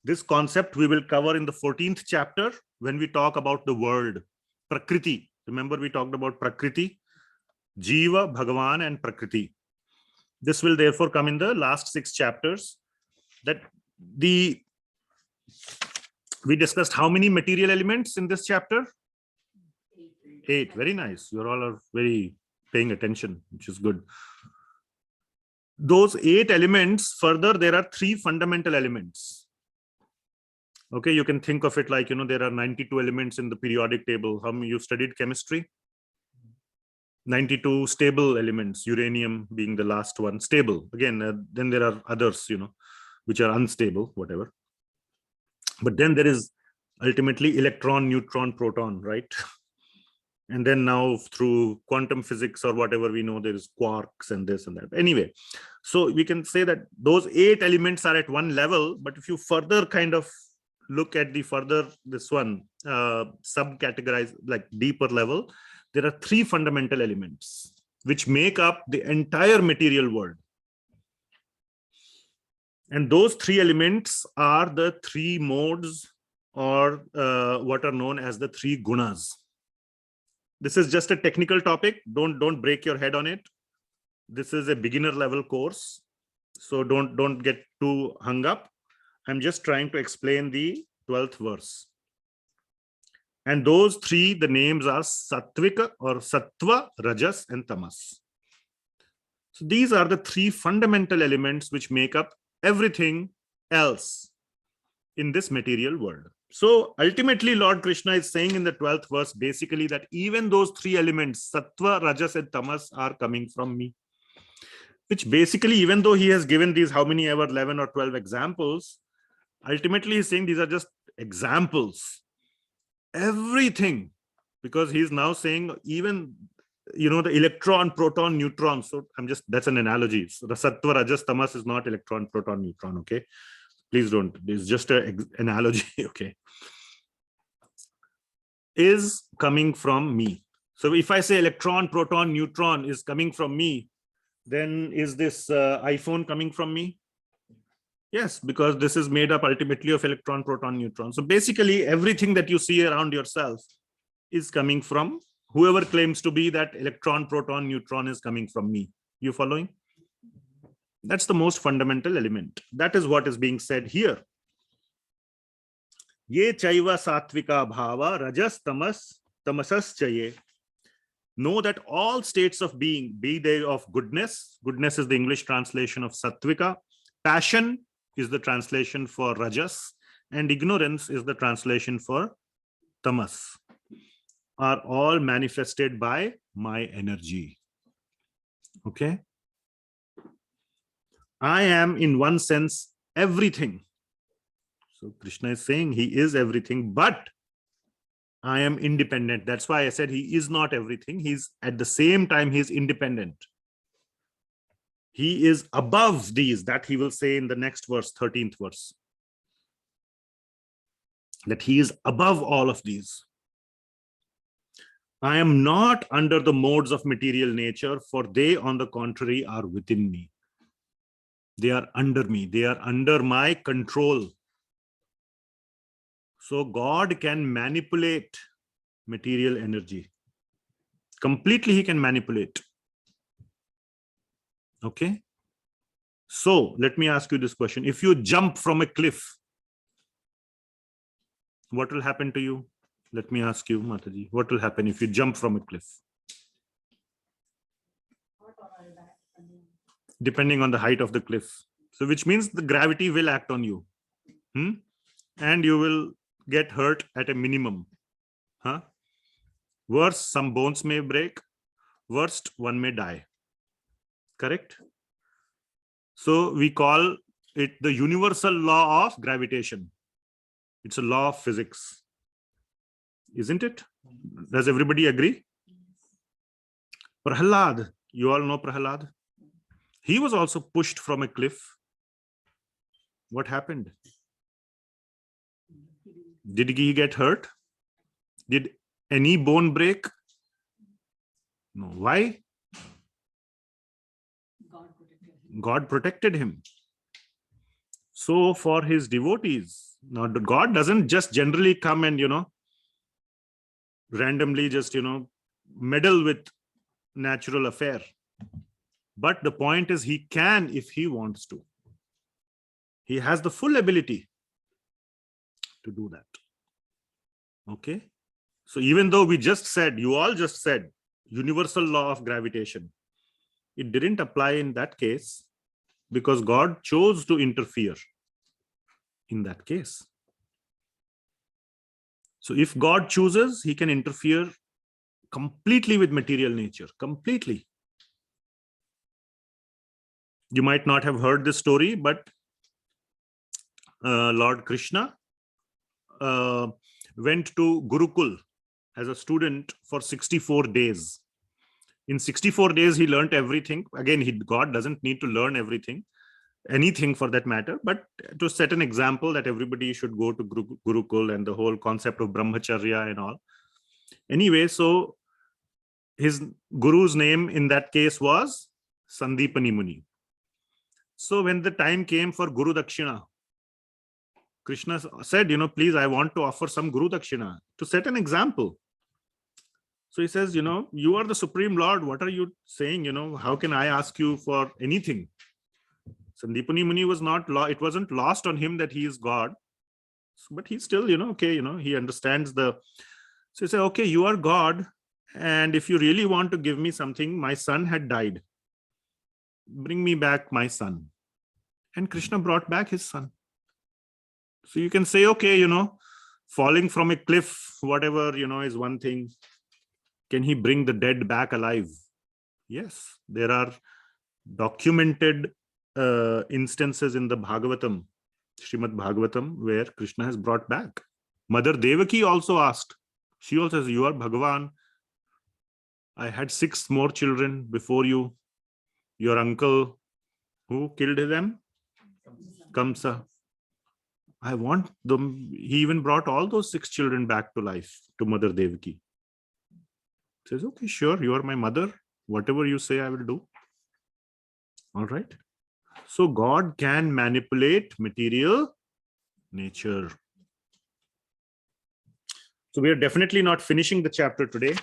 this concept we will cover in the 14th chapter when we talk about the world, prakriti. Remember, we talked about prakriti, jiva, Bhagavan, and prakriti. This will therefore come in the last 6 chapters. That we discussed how many material elements in this chapter? 8. Very nice. You all are very paying attention, which is good. Those 8 elements, further, there are 3 fundamental elements. Okay, you can think of it like, there are 92 elements in the periodic table. How many you studied chemistry? 92 stable elements, uranium being the last one, stable. Again, then there are others, which are unstable, whatever. But then there is ultimately electron, neutron, proton, right? And then now through quantum physics or whatever, we know there is quarks and this and that. Anyway, so we can say that those 8 elements are at one level, but if you further kind of look at this one subcategorize, like deeper level, there are 3 fundamental elements which make up the entire material world. And those 3 elements are the 3 modes, or what are known as the 3 gunas. This is just a technical topic. Don't break your head on it. This is a beginner level course, so don't get too hung up. I'm just trying to explain the 12th verse. And those 3, the names are Sattvika or Sattva, Rajas, and Tamas. So these are the 3 fundamental elements which make up everything else in this material world. So ultimately, Lord Krishna is saying in the 12th verse, basically, that even those 3 elements, Sattva, Rajas, and Tamas, are coming from me. Which basically, even though he has given these how many ever 11 or 12 examples, ultimately he's saying these are just examples. Everything, because he's now saying even, the electron, proton, neutron. So that's an analogy. So the Sattva, Rajas, Tamas is not electron, proton, neutron. Okay. Please don't. It's just an analogy. Okay. Is coming from me. So if I say electron, proton, neutron is coming from me, then is this iPhone coming from me? Yes, because this is made up ultimately of electron, proton, neutron. So basically everything that you see around yourself is coming from whoever claims to be that electron, proton, neutron is coming from me. You following? That's the most fundamental element. That is what is being said here. Ye chaiva sattvika bhava rajas tamasas chaye. Know that all states of being, be they of goodness is the English translation of sattvika, passion is the translation for rajas, and ignorance is the translation for tamas, are all manifested by my energy. Okay. I am, in one sense, everything. So Krishna is saying he is everything, but I am independent. That's why I said he is not everything. He's at the same time, he's independent. He is above these, that he will say in the next verse, 13th verse. That he is above all of these. I am not under the modes of material nature, for they, on the contrary, are within me. They are under me. They are under my control. So God can manipulate material energy. Completely he can manipulate. Okay. So let me ask you this question. If you jump from a cliff, what will happen to you? Let me ask you, Mataji, what will happen if you jump from a cliff? Depending on the height of the cliff. So which means the gravity will act on you. And you will get hurt at a minimum. Worse, some bones may break. Worst, one may die. Correct? So we call it the universal law of gravitation. It's a law of physics, isn't it? Does everybody agree? Prahlad, you all know Prahlad. He was also pushed from a cliff. What happened? Did he get hurt? Did any bone break? No. Why? God protected him. So for his devotees, now God doesn't just generally come and, randomly just, meddle with natural affair. But the point is, he can if he wants to. He has the full ability to do that. Okay. So even though you all just said, universal law of gravitation, it didn't apply in that case because God chose to interfere in that case. So if God chooses, he can interfere completely with material nature, completely. You might not have heard this story, but Lord Krishna went to Gurukul as a student for 64 days. In 64 days, he learned everything. Again, God doesn't need to learn anything for that matter, but to set an example that everybody should go to Gurukul and the whole concept of brahmacharya and all. Anyway, so his guru's name in that case was Sandipani Muni. So when the time came for gurudakshina, Krishna said, please, I want to offer some gurudakshina to set an example. So he says, you are the Supreme Lord. What are you saying? How can I ask you for anything? Sandipani Muni it wasn't lost on him that he is God, but he's still, he understands so he said, okay, you are God. And if you really want to give me something, my son had died. Bring me back my son. And Krishna brought back his son. So you can say, okay, falling from a cliff, whatever, is one thing. Can he bring the dead back alive? Yes, there are documented instances in the Bhagavatam, Srimad Bhagavatam, where Krishna has brought back. Mother Devaki also asked. She also says, you are Bhagavan. I had 6 more children before you. Your uncle, who killed them? Kamsa. I want them. He even brought all those 6 children back to life to Mother Devaki. Says, okay, sure, you are my mother. Whatever you say, I will do. All right. So God can manipulate material nature. So we are definitely not finishing the chapter today.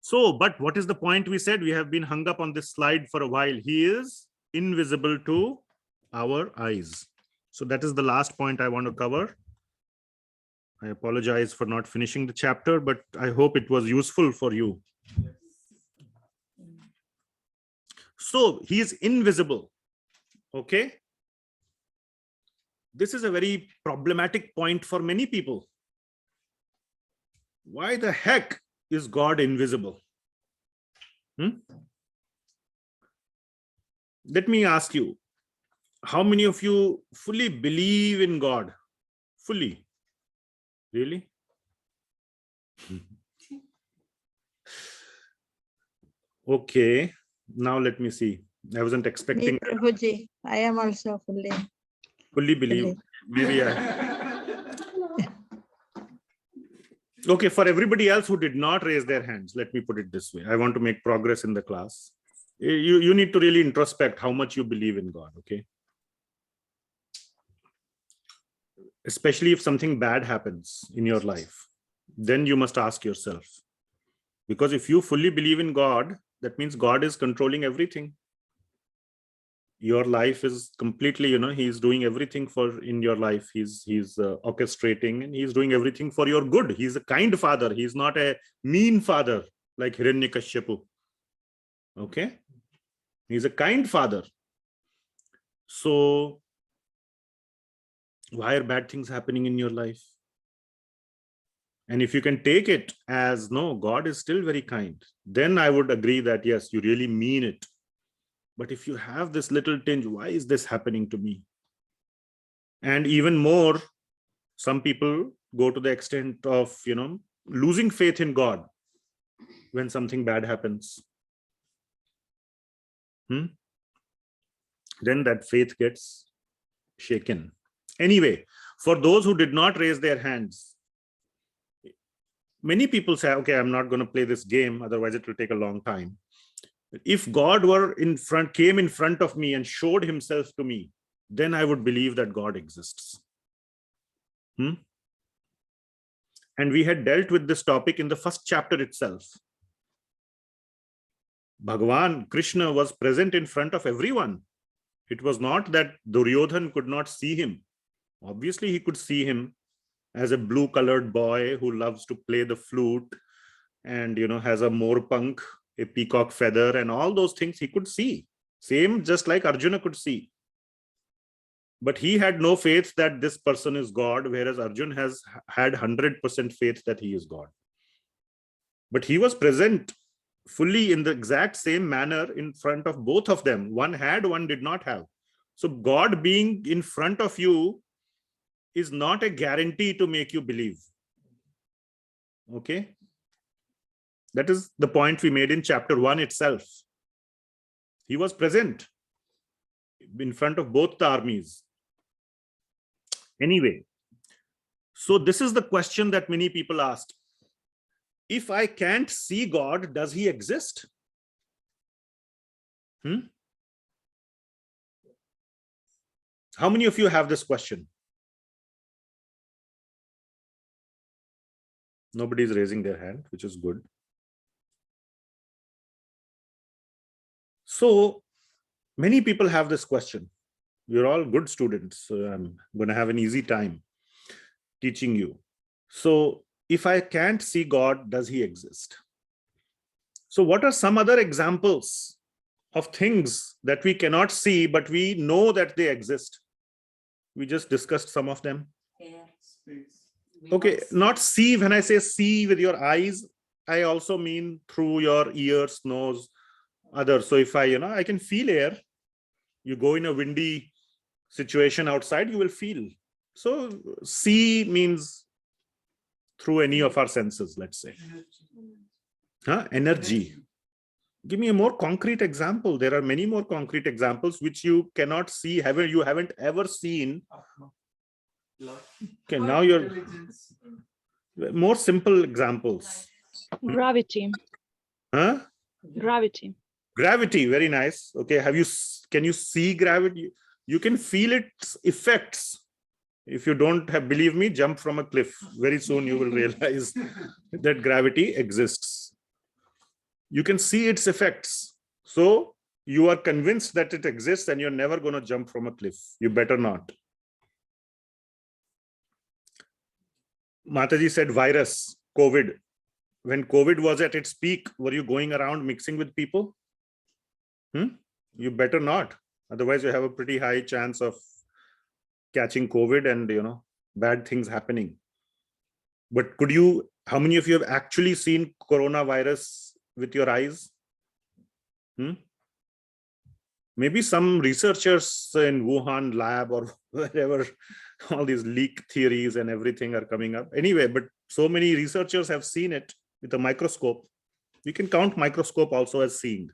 So, but what is the point we said? We have been hung up on this slide for a while. He is invisible to our eyes. So that is the last point I want to cover. I apologize for not finishing the chapter, but I hope it was useful for you. So he is invisible. Okay. This is a very problematic point for many people. Why the heck is God invisible? Let me ask you, how many of you fully believe in God? Fully? Really? Okay. Now let me see. I wasn't expecting. Me, Prabhuji, I am also Fully believe. Maybe Okay, for everybody else who did not raise their hands, let me put it this way. I want to make progress in the class. You need to really introspect how much you believe in God, okay? Especially if something bad happens in your life, then you must ask yourself. Because if you fully believe in God, that means God is controlling everything. Your life is completely, he's doing everything in your life. He's orchestrating, and he's doing everything for your good. He's a kind father. He's not a mean father like Hiranyakashipu. Okay. He's a kind father. So why are bad things happening in your life? And if you can take it as, no, God is still very kind, then I would agree that, yes, you really mean it. But if you have this little tinge, why is this happening to me? And even more, some people go to the extent of, losing faith in God when something bad happens. Then that faith gets shaken. Anyway, for those who did not raise their hands, many people say, okay, I'm not going to play this game, otherwise it will take a long time. If God came in front of me and showed himself to me, then I would believe that God exists. And we had dealt with this topic in the first chapter itself. Bhagawaan, Krishna, was present in front of everyone. It was not that Duryodhan could not see him. Obviously, he could see him as a blue-colored boy who loves to play the flute and, has a morpunk, a peacock feather, and all those things he could see. Same, just like Arjuna could see. But he had no faith that this person is God, whereas Arjuna has had 100% faith that he is God. But he was present fully in the exact same manner in front of both of them. One had, one did not have. So God being in front of you is not a guarantee to make you believe. Okay? That is the point we made in chapter 1 itself. He was present in front of both the armies. Anyway, so this is the question that many people asked. If I can't see God, does he exist? How many of you have this question? Nobody is raising their hand, which is good. So many people have this question. You're all good students, so I'm going to have an easy time teaching you. So if I can't see God, does he exist? So what are some other examples of things that we cannot see, but we know that they exist? We just discussed some of them. Okay, not see. When I say see with your eyes, I also mean through your ears, nose, others. So if I can feel air. You go in a windy situation outside, you will feel. So see means through any of our senses, let's say. Energy. Give me a more concrete example. There are many more concrete examples which you cannot see, you haven't ever seen. Okay, now you're more simple examples. Gravity. Gravity. Gravity, very nice. Okay, can you see gravity? You can feel its effects. If you don't believe me, jump from a cliff. Very soon you will realize that gravity exists. You can see its effects. So you are convinced that it exists and you're never going to jump from a cliff. You better not. Mataji said virus, COVID. When COVID was at its peak, were you going around mixing with people? You better not. Otherwise, you have a pretty high chance of catching COVID and, bad things happening. But how many of you have actually seen coronavirus with your eyes? Maybe some researchers in Wuhan lab or wherever, all these leak theories and everything are coming up. Anyway, but so many researchers have seen it with a microscope. You can count microscope also as seeing.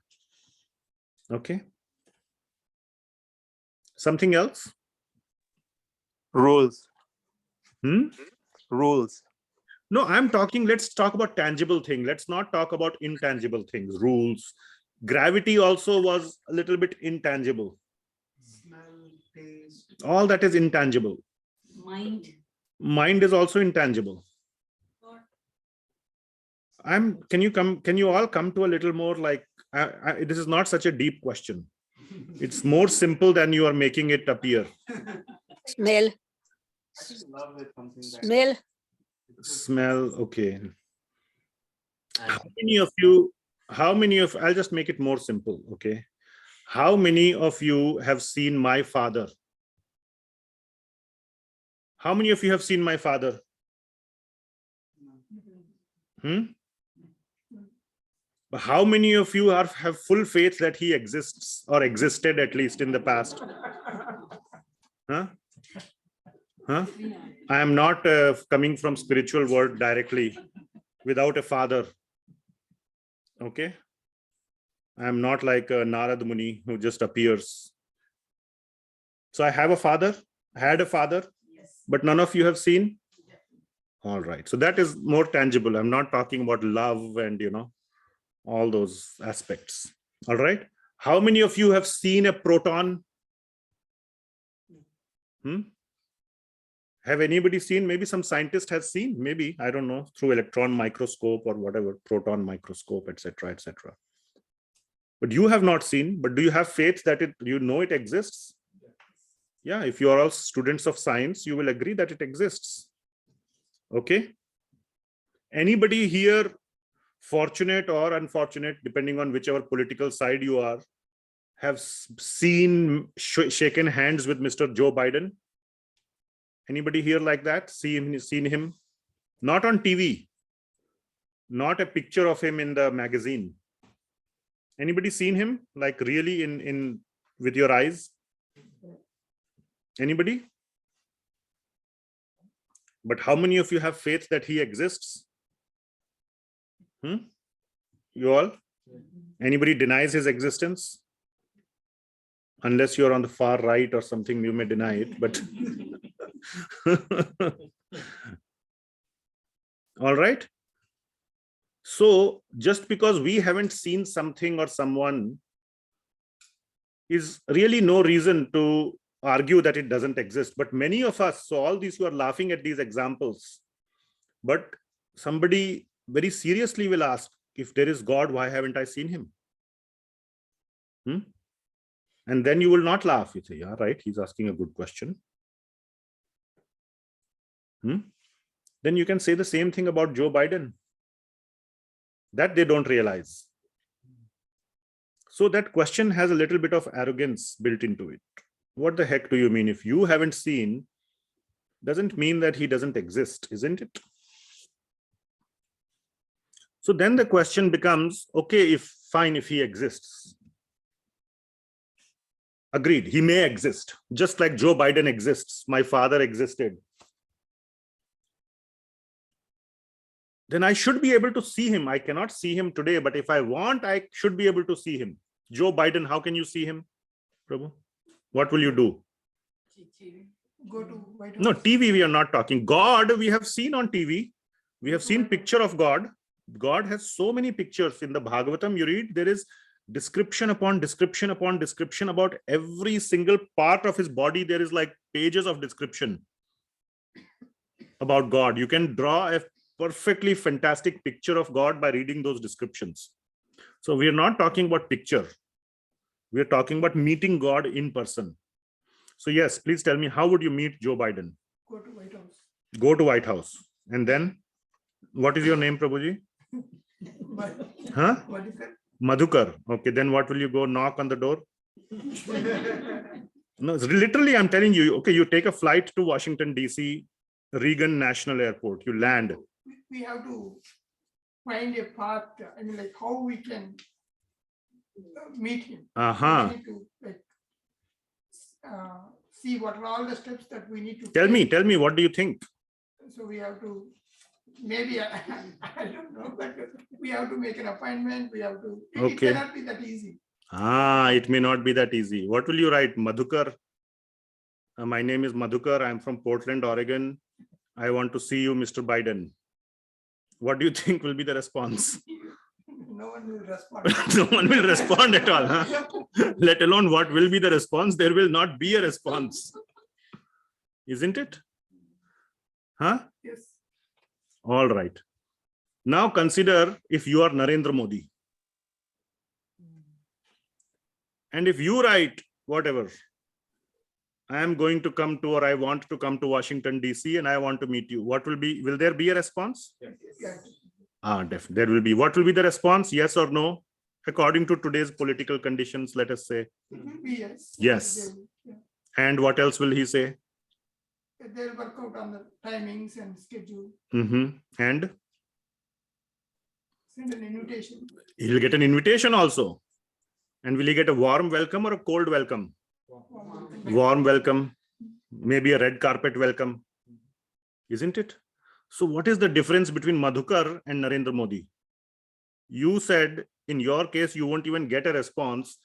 Okay. Something else? Rules. Rules. No, let's talk about tangible things. Let's not talk about intangible things. Rules. Gravity also was a little bit intangible. Smell, taste. All that is intangible. Mind is also intangible. Can you all come to a little more like, this is not such a deep question. It's more simple than you are making it appear. Smell. Smell, okay. I'll just make it more simple, okay? How many of you have seen my father? How many of you have seen my father? But how many of you have full faith that he exists or existed at least in the past? Huh? Huh? I am not coming from spiritual world directly without a father. Okay. I am not like a Narada Muni who just appears. So I have a father, I had a father, but none of you have seen. All right. So that is more tangible. I'm not talking about love and, all those aspects. All right. How many of you have seen a proton? Have anybody seen? Maybe some scientist has seen, maybe, I don't know, through electron microscope or whatever, proton microscope, etc., etc. But you have not seen, but do you have faith that it exists? Yeah, if you are all students of science, you will agree that it exists. Okay. Anybody here, fortunate or unfortunate, depending on whichever political side you are, have seen, shaken hands with Mr. Joe Biden? Anybody here like that? Seen him? Not on TV, not a picture of him in the magazine. Anybody seen him like really in with your eyes? Anybody? But how many of you have faith that he exists? You all? Anybody denies his existence? Unless you're on the far right or something, you may deny it, but all right. So just because we haven't seen something or someone is really no reason to argue that it doesn't exist. But many of us, so all these who are laughing at these examples, but somebody very seriously will ask, if there is God, why haven't I seen him? And then you will not laugh. You say, yeah, right, he's asking a good question. Then you can say the same thing about Joe Biden, that they don't realize. So that question has a little bit of arrogance built into it. What the heck do you mean? If you haven't seen, doesn't mean that he doesn't exist, isn't it? So then the question becomes, okay, if he exists. Agreed, he may exist, just like Joe Biden exists. My father existed. Then I should be able to see him. I cannot see him today, but if I want, I should be able to see him. Joe Biden, how can you see him, Prabhu? What will you do? Go to White House. No, TV we are not talking. God, we have seen on TV. We have seen picture of God. God has so many pictures. In the Bhagavatam, you read, there is description upon description upon description about every single part of his body. There is like pages of description about God. You can draw a perfectly fantastic picture of God by reading those descriptions. So we are not talking about picture. We are talking about meeting God in person. So yes, please tell me, how would you meet Joe Biden? Go to White House. Go to White House. And then, what is your name, Prabhuji? Huh? Madhukar. Okay, then what will you go knock on the door? No, literally, I'm telling you, okay, you take a flight to Washington, D.C., Reagan National Airport, you land. We have to find a path, I mean, like how we can meet him. We need to see what are all the steps that we need to take. Tell me, what do you think? So we have to, maybe, I don't know, but we have to make an appointment. We have to, it cannot be that easy. It may not be that easy. What will you write? Madhukar. My name is Madhukar. I'm from Portland, Oregon. I want to see you, Mr. Biden. What do you think will be the response? No one will respond. No one will respond at all. Huh? Let alone what will be the response. There will not be a response. Isn't it? Huh? Yes. All right. Now consider if you are Narendra Modi. And if you write whatever, I am going to come to, or I want to come to Washington, D.C. and I want to meet you. What will there be a response? Yes. Definitely. There will be. What will be the response? Yes or no? According to today's political conditions, let us say. It will be yes. Yes. And what else will he say? They'll work out on the timings and schedule. And? Send an invitation. He'll get an invitation also. And will he get a warm welcome or a cold welcome? Warm welcome, maybe a red carpet welcome, isn't it? So what is the difference between Madhukar and Narendra Modi? You said in your case, you won't even get a response,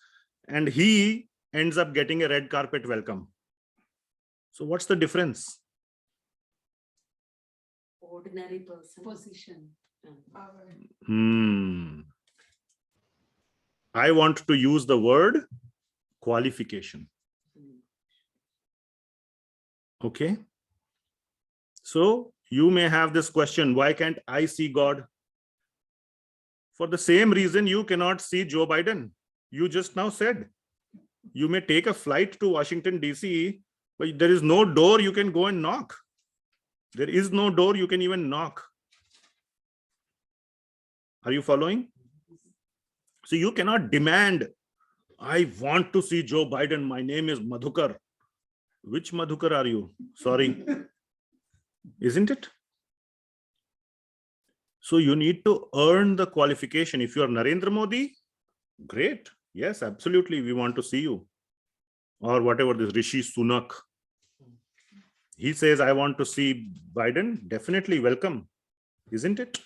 and he ends up getting a red carpet welcome. So what's the difference? Ordinary person. Position. I want to use the word qualification. Okay. So you may have this question, why can't I see God? For the same reason you cannot see Joe Biden. You just now said you may take a flight to Washington, D.C., but there is no door you can go and knock. There is no door you can even knock. Are you following? So you cannot demand, I want to see Joe Biden. My name is Madhukar. Which Madhukar are you? Sorry. Isn't it? So you need to earn the qualification. If you are Narendra Modi, great. Yes, absolutely. We want to see you. Or whatever this Rishi Sunak. He says, I want to see Biden. Definitely welcome. Isn't it?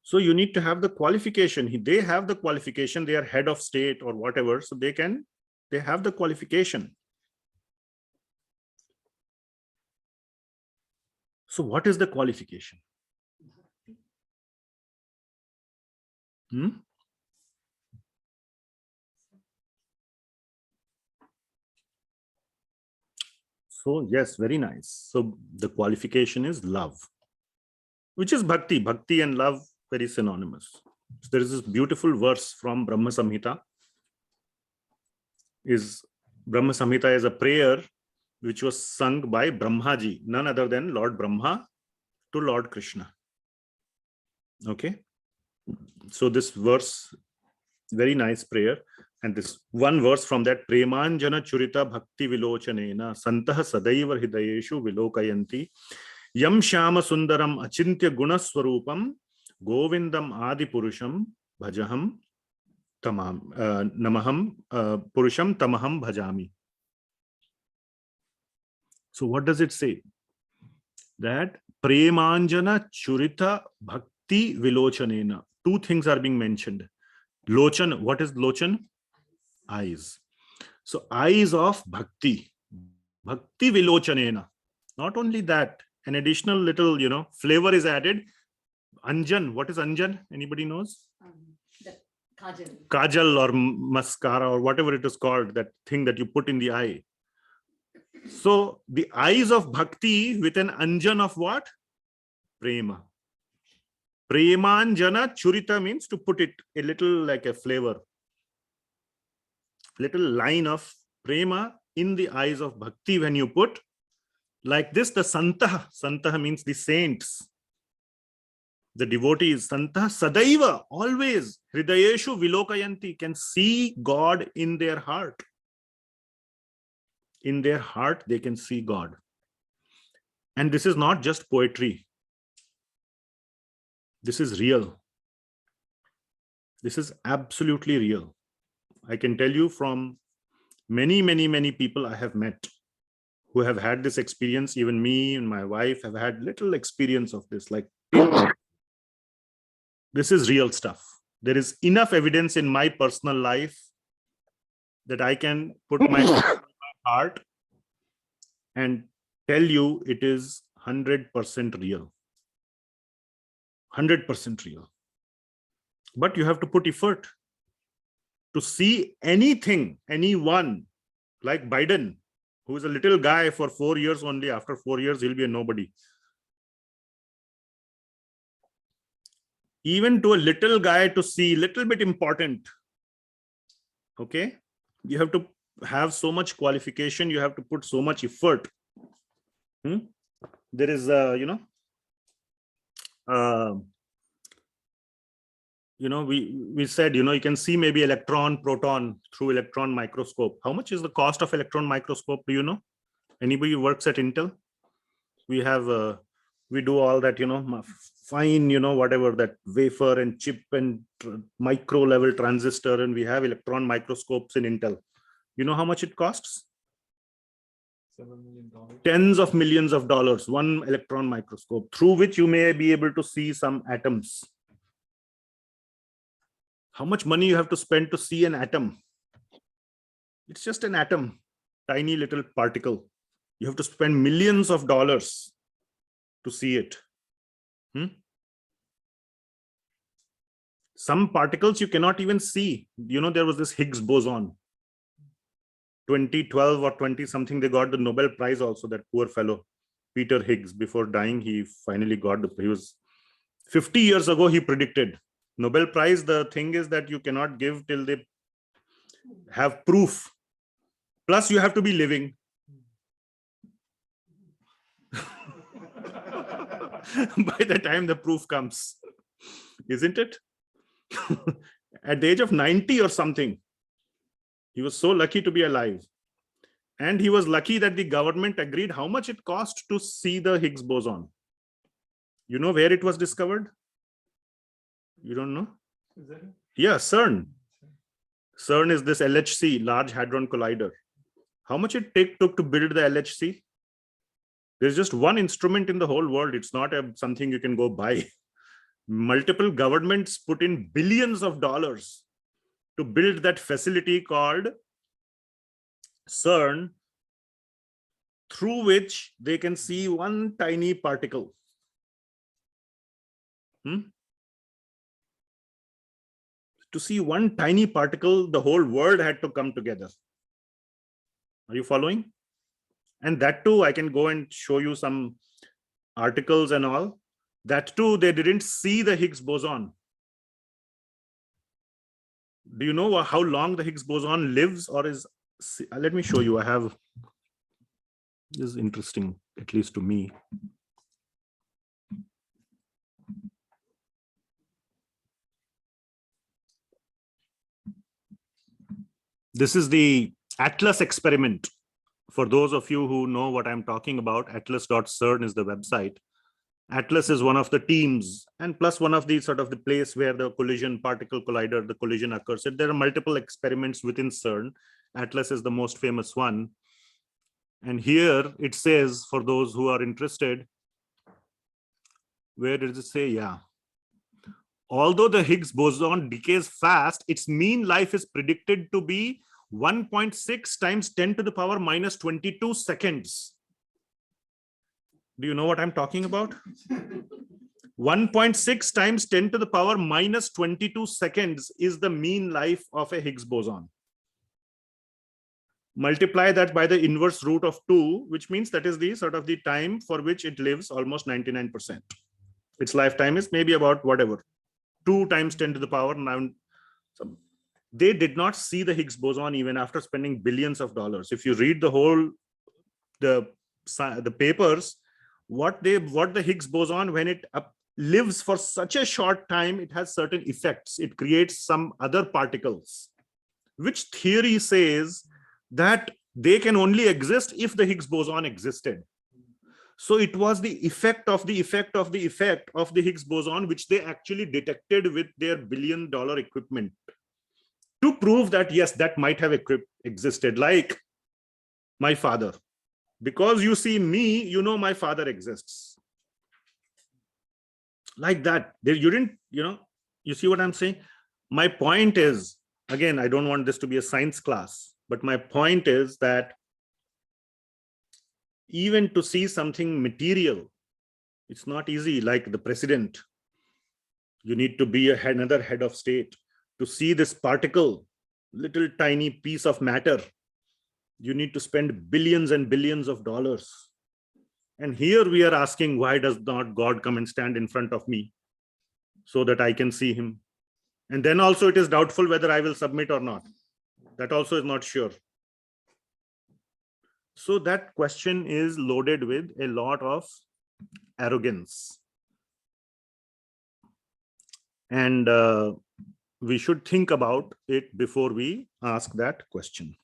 So you need to have the qualification. They have the qualification. They are head of state or whatever. So they have the qualification. So what is the qualification? So yes, very nice. So the qualification is love, which is bhakti. Bhakti and love, very synonymous. So there is this beautiful verse from Brahma Samhita. Brahma Samhita is a prayer which was sung by Brahmaji, none other than Lord Brahma to Lord Krishna. Okay. So this verse, very nice prayer. And this one verse from that, Premanjana Churita Bhakti Vilochanena Santah Sadaiva Hidayeshu Vilokayanti Yam Shama Sundaram Achintya Gunaswarupam Govindam Adi Purusham Bhajaham Tamam Namaham Purusham Tamaham Bhajami. So what does it say? That Premanjana Churita Bhakti Vilochanena. Two things are being mentioned. Lochan, what is Lochan? Eyes. So eyes of bhakti. Bhakti Vilochanena. Not only that, an additional little, flavor is added. Anjan. What is Anjan? Anybody knows? The kajal. Kajal or mascara or whatever it is called, that thing that you put in the eye. So the eyes of bhakti with an anjan of what? Prema. Premanjana Churita means to put it a little like a flavor. Little line of prema in the eyes of bhakti when you put like this. The Santaha means the saints, the devotees. Santaha Sadaiva, always. Hridayeshu Vilokayanti, can see God in their heart. In their heart, they can see God. And this is not just poetry. This is real. This is absolutely real. I can tell you from many, many, many people I have met who have had this experience. Even me and my wife have had little experience of this. Like, this is real stuff. There is enough evidence in my personal life that I can put my heart and tell you it is 100% real. 100% real. But you have to put effort to see anything, anyone like Biden, who is a little guy for 4 years only. After 4 years, he'll be a nobody. Even to a little guy to see, little bit important. Okay. You have to have so much qualification. You have to put so much effort. There is, we said, you can see maybe electron, proton through electron microscope. How much is the cost of electron microscope? Do you know? Anybody who works at Intel? We have We do all that, fine, whatever, that wafer and chip and micro level transistor, and we have electron microscopes in Intel. You know how much it costs? $7 million. Tens of millions of dollars, one electron microscope, through which you may be able to see some atoms. How much money you have to spend to see an atom? It's just an atom, tiny little particle. You have to spend millions of dollars to see it. Some particles you cannot even see. There was this Higgs boson. 2012 or 20 something, they got the Nobel Prize also, that poor fellow, Peter Higgs. Before dying, he finally got he was 50 years ago, he predicted. Nobel Prize, the thing is that you cannot give till they have proof. Plus, you have to be living. By the time the proof comes, isn't it? At the age of 90 or something, he was so lucky to be alive. And he was lucky that the government agreed how much it cost to see the Higgs boson. You know where it was discovered? You don't know? Is that it? Yeah, CERN. CERN is this LHC, Large Hadron Collider. How much it took to build the LHC? There's just one instrument in the whole world. It's not something you can go buy. Multiple governments put in billions of dollars to build that facility called CERN, through which they can see one tiny particle. To see one tiny particle, the whole world had to come together. Are you following? And that too, I can go and show you some articles and all. That too, they didn't see the Higgs boson. Do you know how long the Higgs boson lives or is? Let me show you. I have, this is interesting, at least to me. This is the Atlas experiment. For those of you who know what I'm talking about, atlas.cern is the website. Atlas is one of the teams, and plus one of the sort of the place where the collision particle collider, the collision occurs. And there are multiple experiments within CERN. Atlas is the most famous one. And here it says, for those who are interested, where does it say? Yeah. Although the Higgs boson decays fast, its mean life is predicted to be 1.6 times 10 to the power minus 22 seconds. Do you know what I'm talking about? 1.6 times 10 to the power minus 22 seconds is the mean life of a Higgs boson. Multiply that by the inverse root of 2, which means that is the sort of the time for which it lives, almost 99%. Its lifetime is maybe about whatever, 2 times 10 to the power 9. So they did not see the Higgs boson even after spending billions of dollars. If you read the whole, the papers, what the Higgs boson, when it lives for such a short time, it has certain effects. It creates some other particles, which theory says that they can only exist if the Higgs boson existed. So it was the effect of the effect of the effect of the Higgs boson, which they actually detected with their billion-dollar equipment, to prove that, yes, that might have existed, like my father. Because you see me, you know my father exists. Like that. You didn't, you see what I'm saying? My point is, again, I don't want this to be a science class, but my point is that even to see something material, it's not easy, like the president. You need to be another head of state. To see this particle, little tiny piece of matter, you need to spend billions and billions of dollars. And here we are asking, why does not God come and stand in front of me so that I can see him? And then also it is doubtful whether I will submit or not. That also is not sure. So that question is loaded with a lot of arrogance. And we should think about it before we ask that question.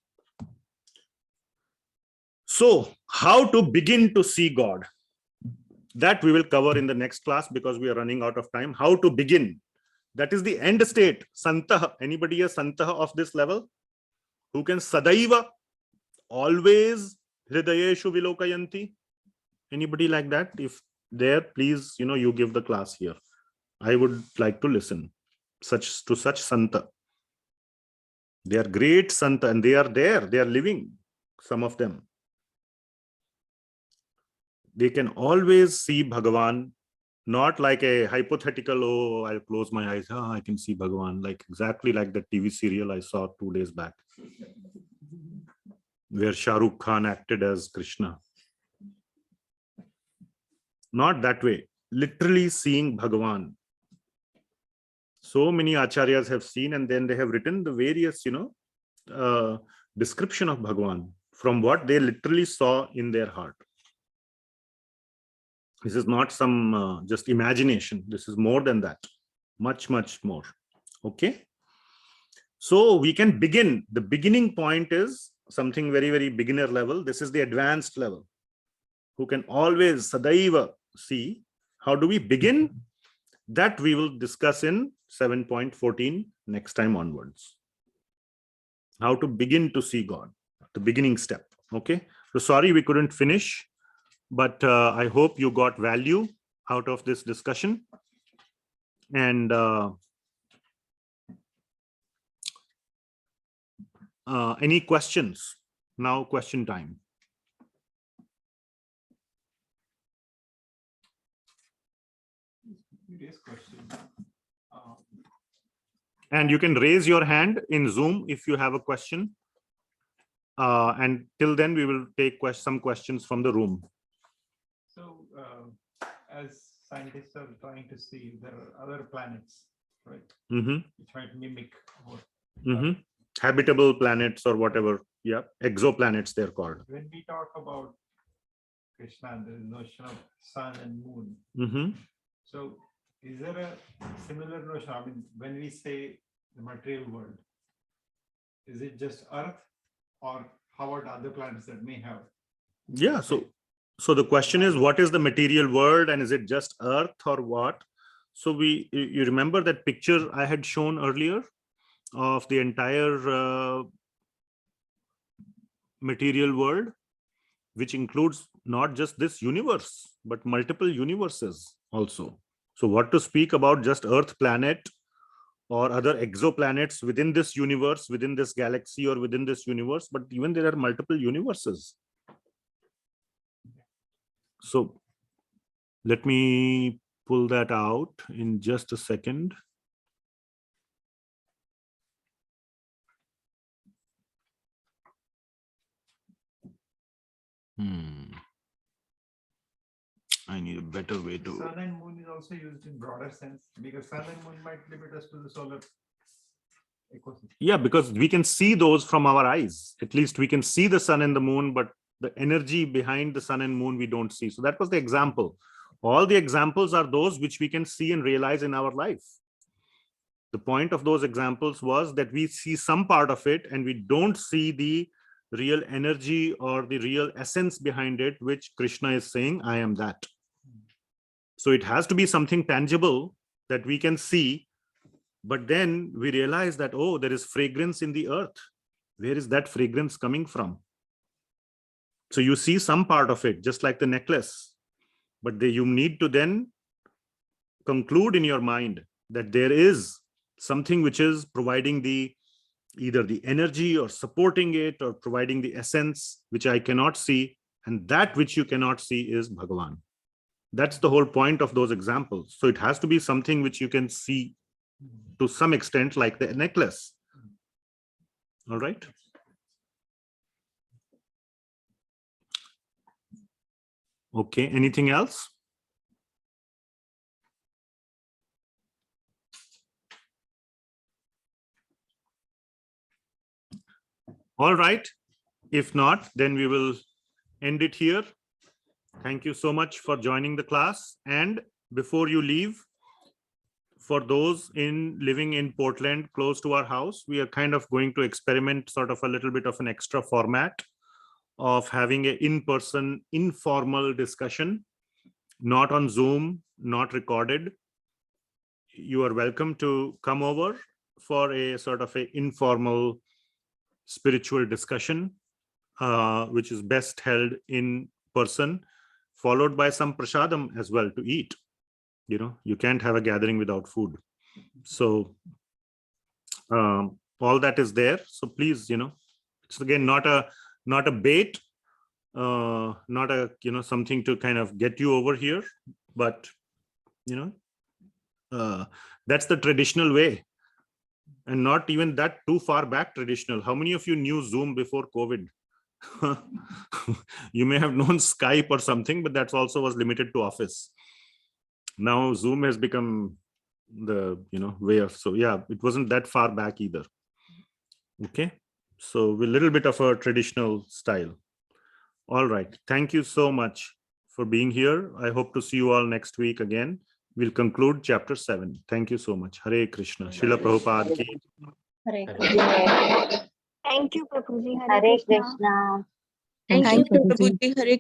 So, how to begin to see God? That we will cover in the next class because we are running out of time. How to begin. That is the end state. Santah. Anybody a Santah of this level? Who can sadaiva, always hridayeshu vilokayanti? Anybody like that? If there, please, you give the class here. I would like to listen to such Santa. They are great Santa and they are there. They are living, some of them. They can always see Bhagavan, not like a hypothetical, oh, I'll close my eyes, I can see Bhagavan, like exactly like the TV serial I saw 2 days back, where Shah Rukh Khan acted as Krishna. Not that way. Literally seeing Bhagavan. So many acharyas have seen, and then they have written the various, description of Bhagavan from what they literally saw in their heart. This is not some just imagination. This is more than that. Much, much more. Okay. So we can begin. The beginning point is something very, very beginner level. This is the advanced level. Who can always sadaiva see. How do we begin? That we will discuss in 7.14 next time onwards. How to begin to see God. The beginning step. Okay. So sorry we couldn't finish. But I hope you got value out of this discussion. And any questions? Now question time. And you can raise your hand in Zoom if you have a question. And till then, we will take some questions from the room. So, as scientists are trying to see, there are other planets, right? Which might mimic what. Habitable planets or whatever. Yeah, exoplanets they're called. When we talk about Krishna, there is notion of sun and moon. So, is there a similar notion? I mean, when we say the material world, is it just Earth, or how about other planets that may have? Yeah. So the question is, what is the material world, and is it just Earth or what? So you remember that picture I had shown earlier of the entire material world, which includes not just this universe, but multiple universes also. So what to speak about just Earth planet or other exoplanets within this universe, within this galaxy or within this universe, but even there are multiple universes. So let me pull that out in just a second. I need a better way to. Sun and moon is also used in broader sense, because sun and moon might limit us to the solar ecosystem. Yeah, because we can see those from our eyes. At least we can see the sun and the moon, but the energy behind the sun and moon we don't see. So that was the example. All the examples are those which we can see and realize in our life. The point of those examples was that we see some part of it and we don't see the real energy or the real essence behind it, which Krishna is saying, I am that. So it has to be something tangible that we can see, but then we realize that, oh, there is fragrance in the earth. Where is that fragrance coming from? So you see some part of it, just like the necklace, but you need to then conclude in your mind that there is something which is providing either the energy or supporting it or providing the essence, which I cannot see. And that which you cannot see is Bhagavan. That's the whole point of those examples. So it has to be something which you can see to some extent, like the necklace. All right. Okay, anything else? All right. If not, then we will end it here. Thank you so much for joining the class. And before you leave, for those living in Portland, close to our house, we are kind of going to experiment sort of a little bit of an extra format of having an in-person informal discussion not on Zoom, not recorded. You are welcome to come over for a sort of a informal spiritual discussion, which is best held in person, followed by some prasadam as well to eat. You can't have a gathering without food. So all that is there. So please, it's again not a bait, not a something to kind of get you over here, but that's the traditional way, and not even that too far back traditional. How many of you knew Zoom before COVID? You may have known Skype or something, but that also was limited to office. Now Zoom has become the way of, so yeah, it wasn't that far back either. Okay, so with a little bit of a traditional style. All right, thank you so much for being here. I hope to see you all next week again. We'll conclude chapter 7. Thank you so much. Hare Krishna. Srila Prabhupada ki. Hare Krishna. Thank you, Prabhuji. Hare Krishna. Thank you, Prabhuji. Hare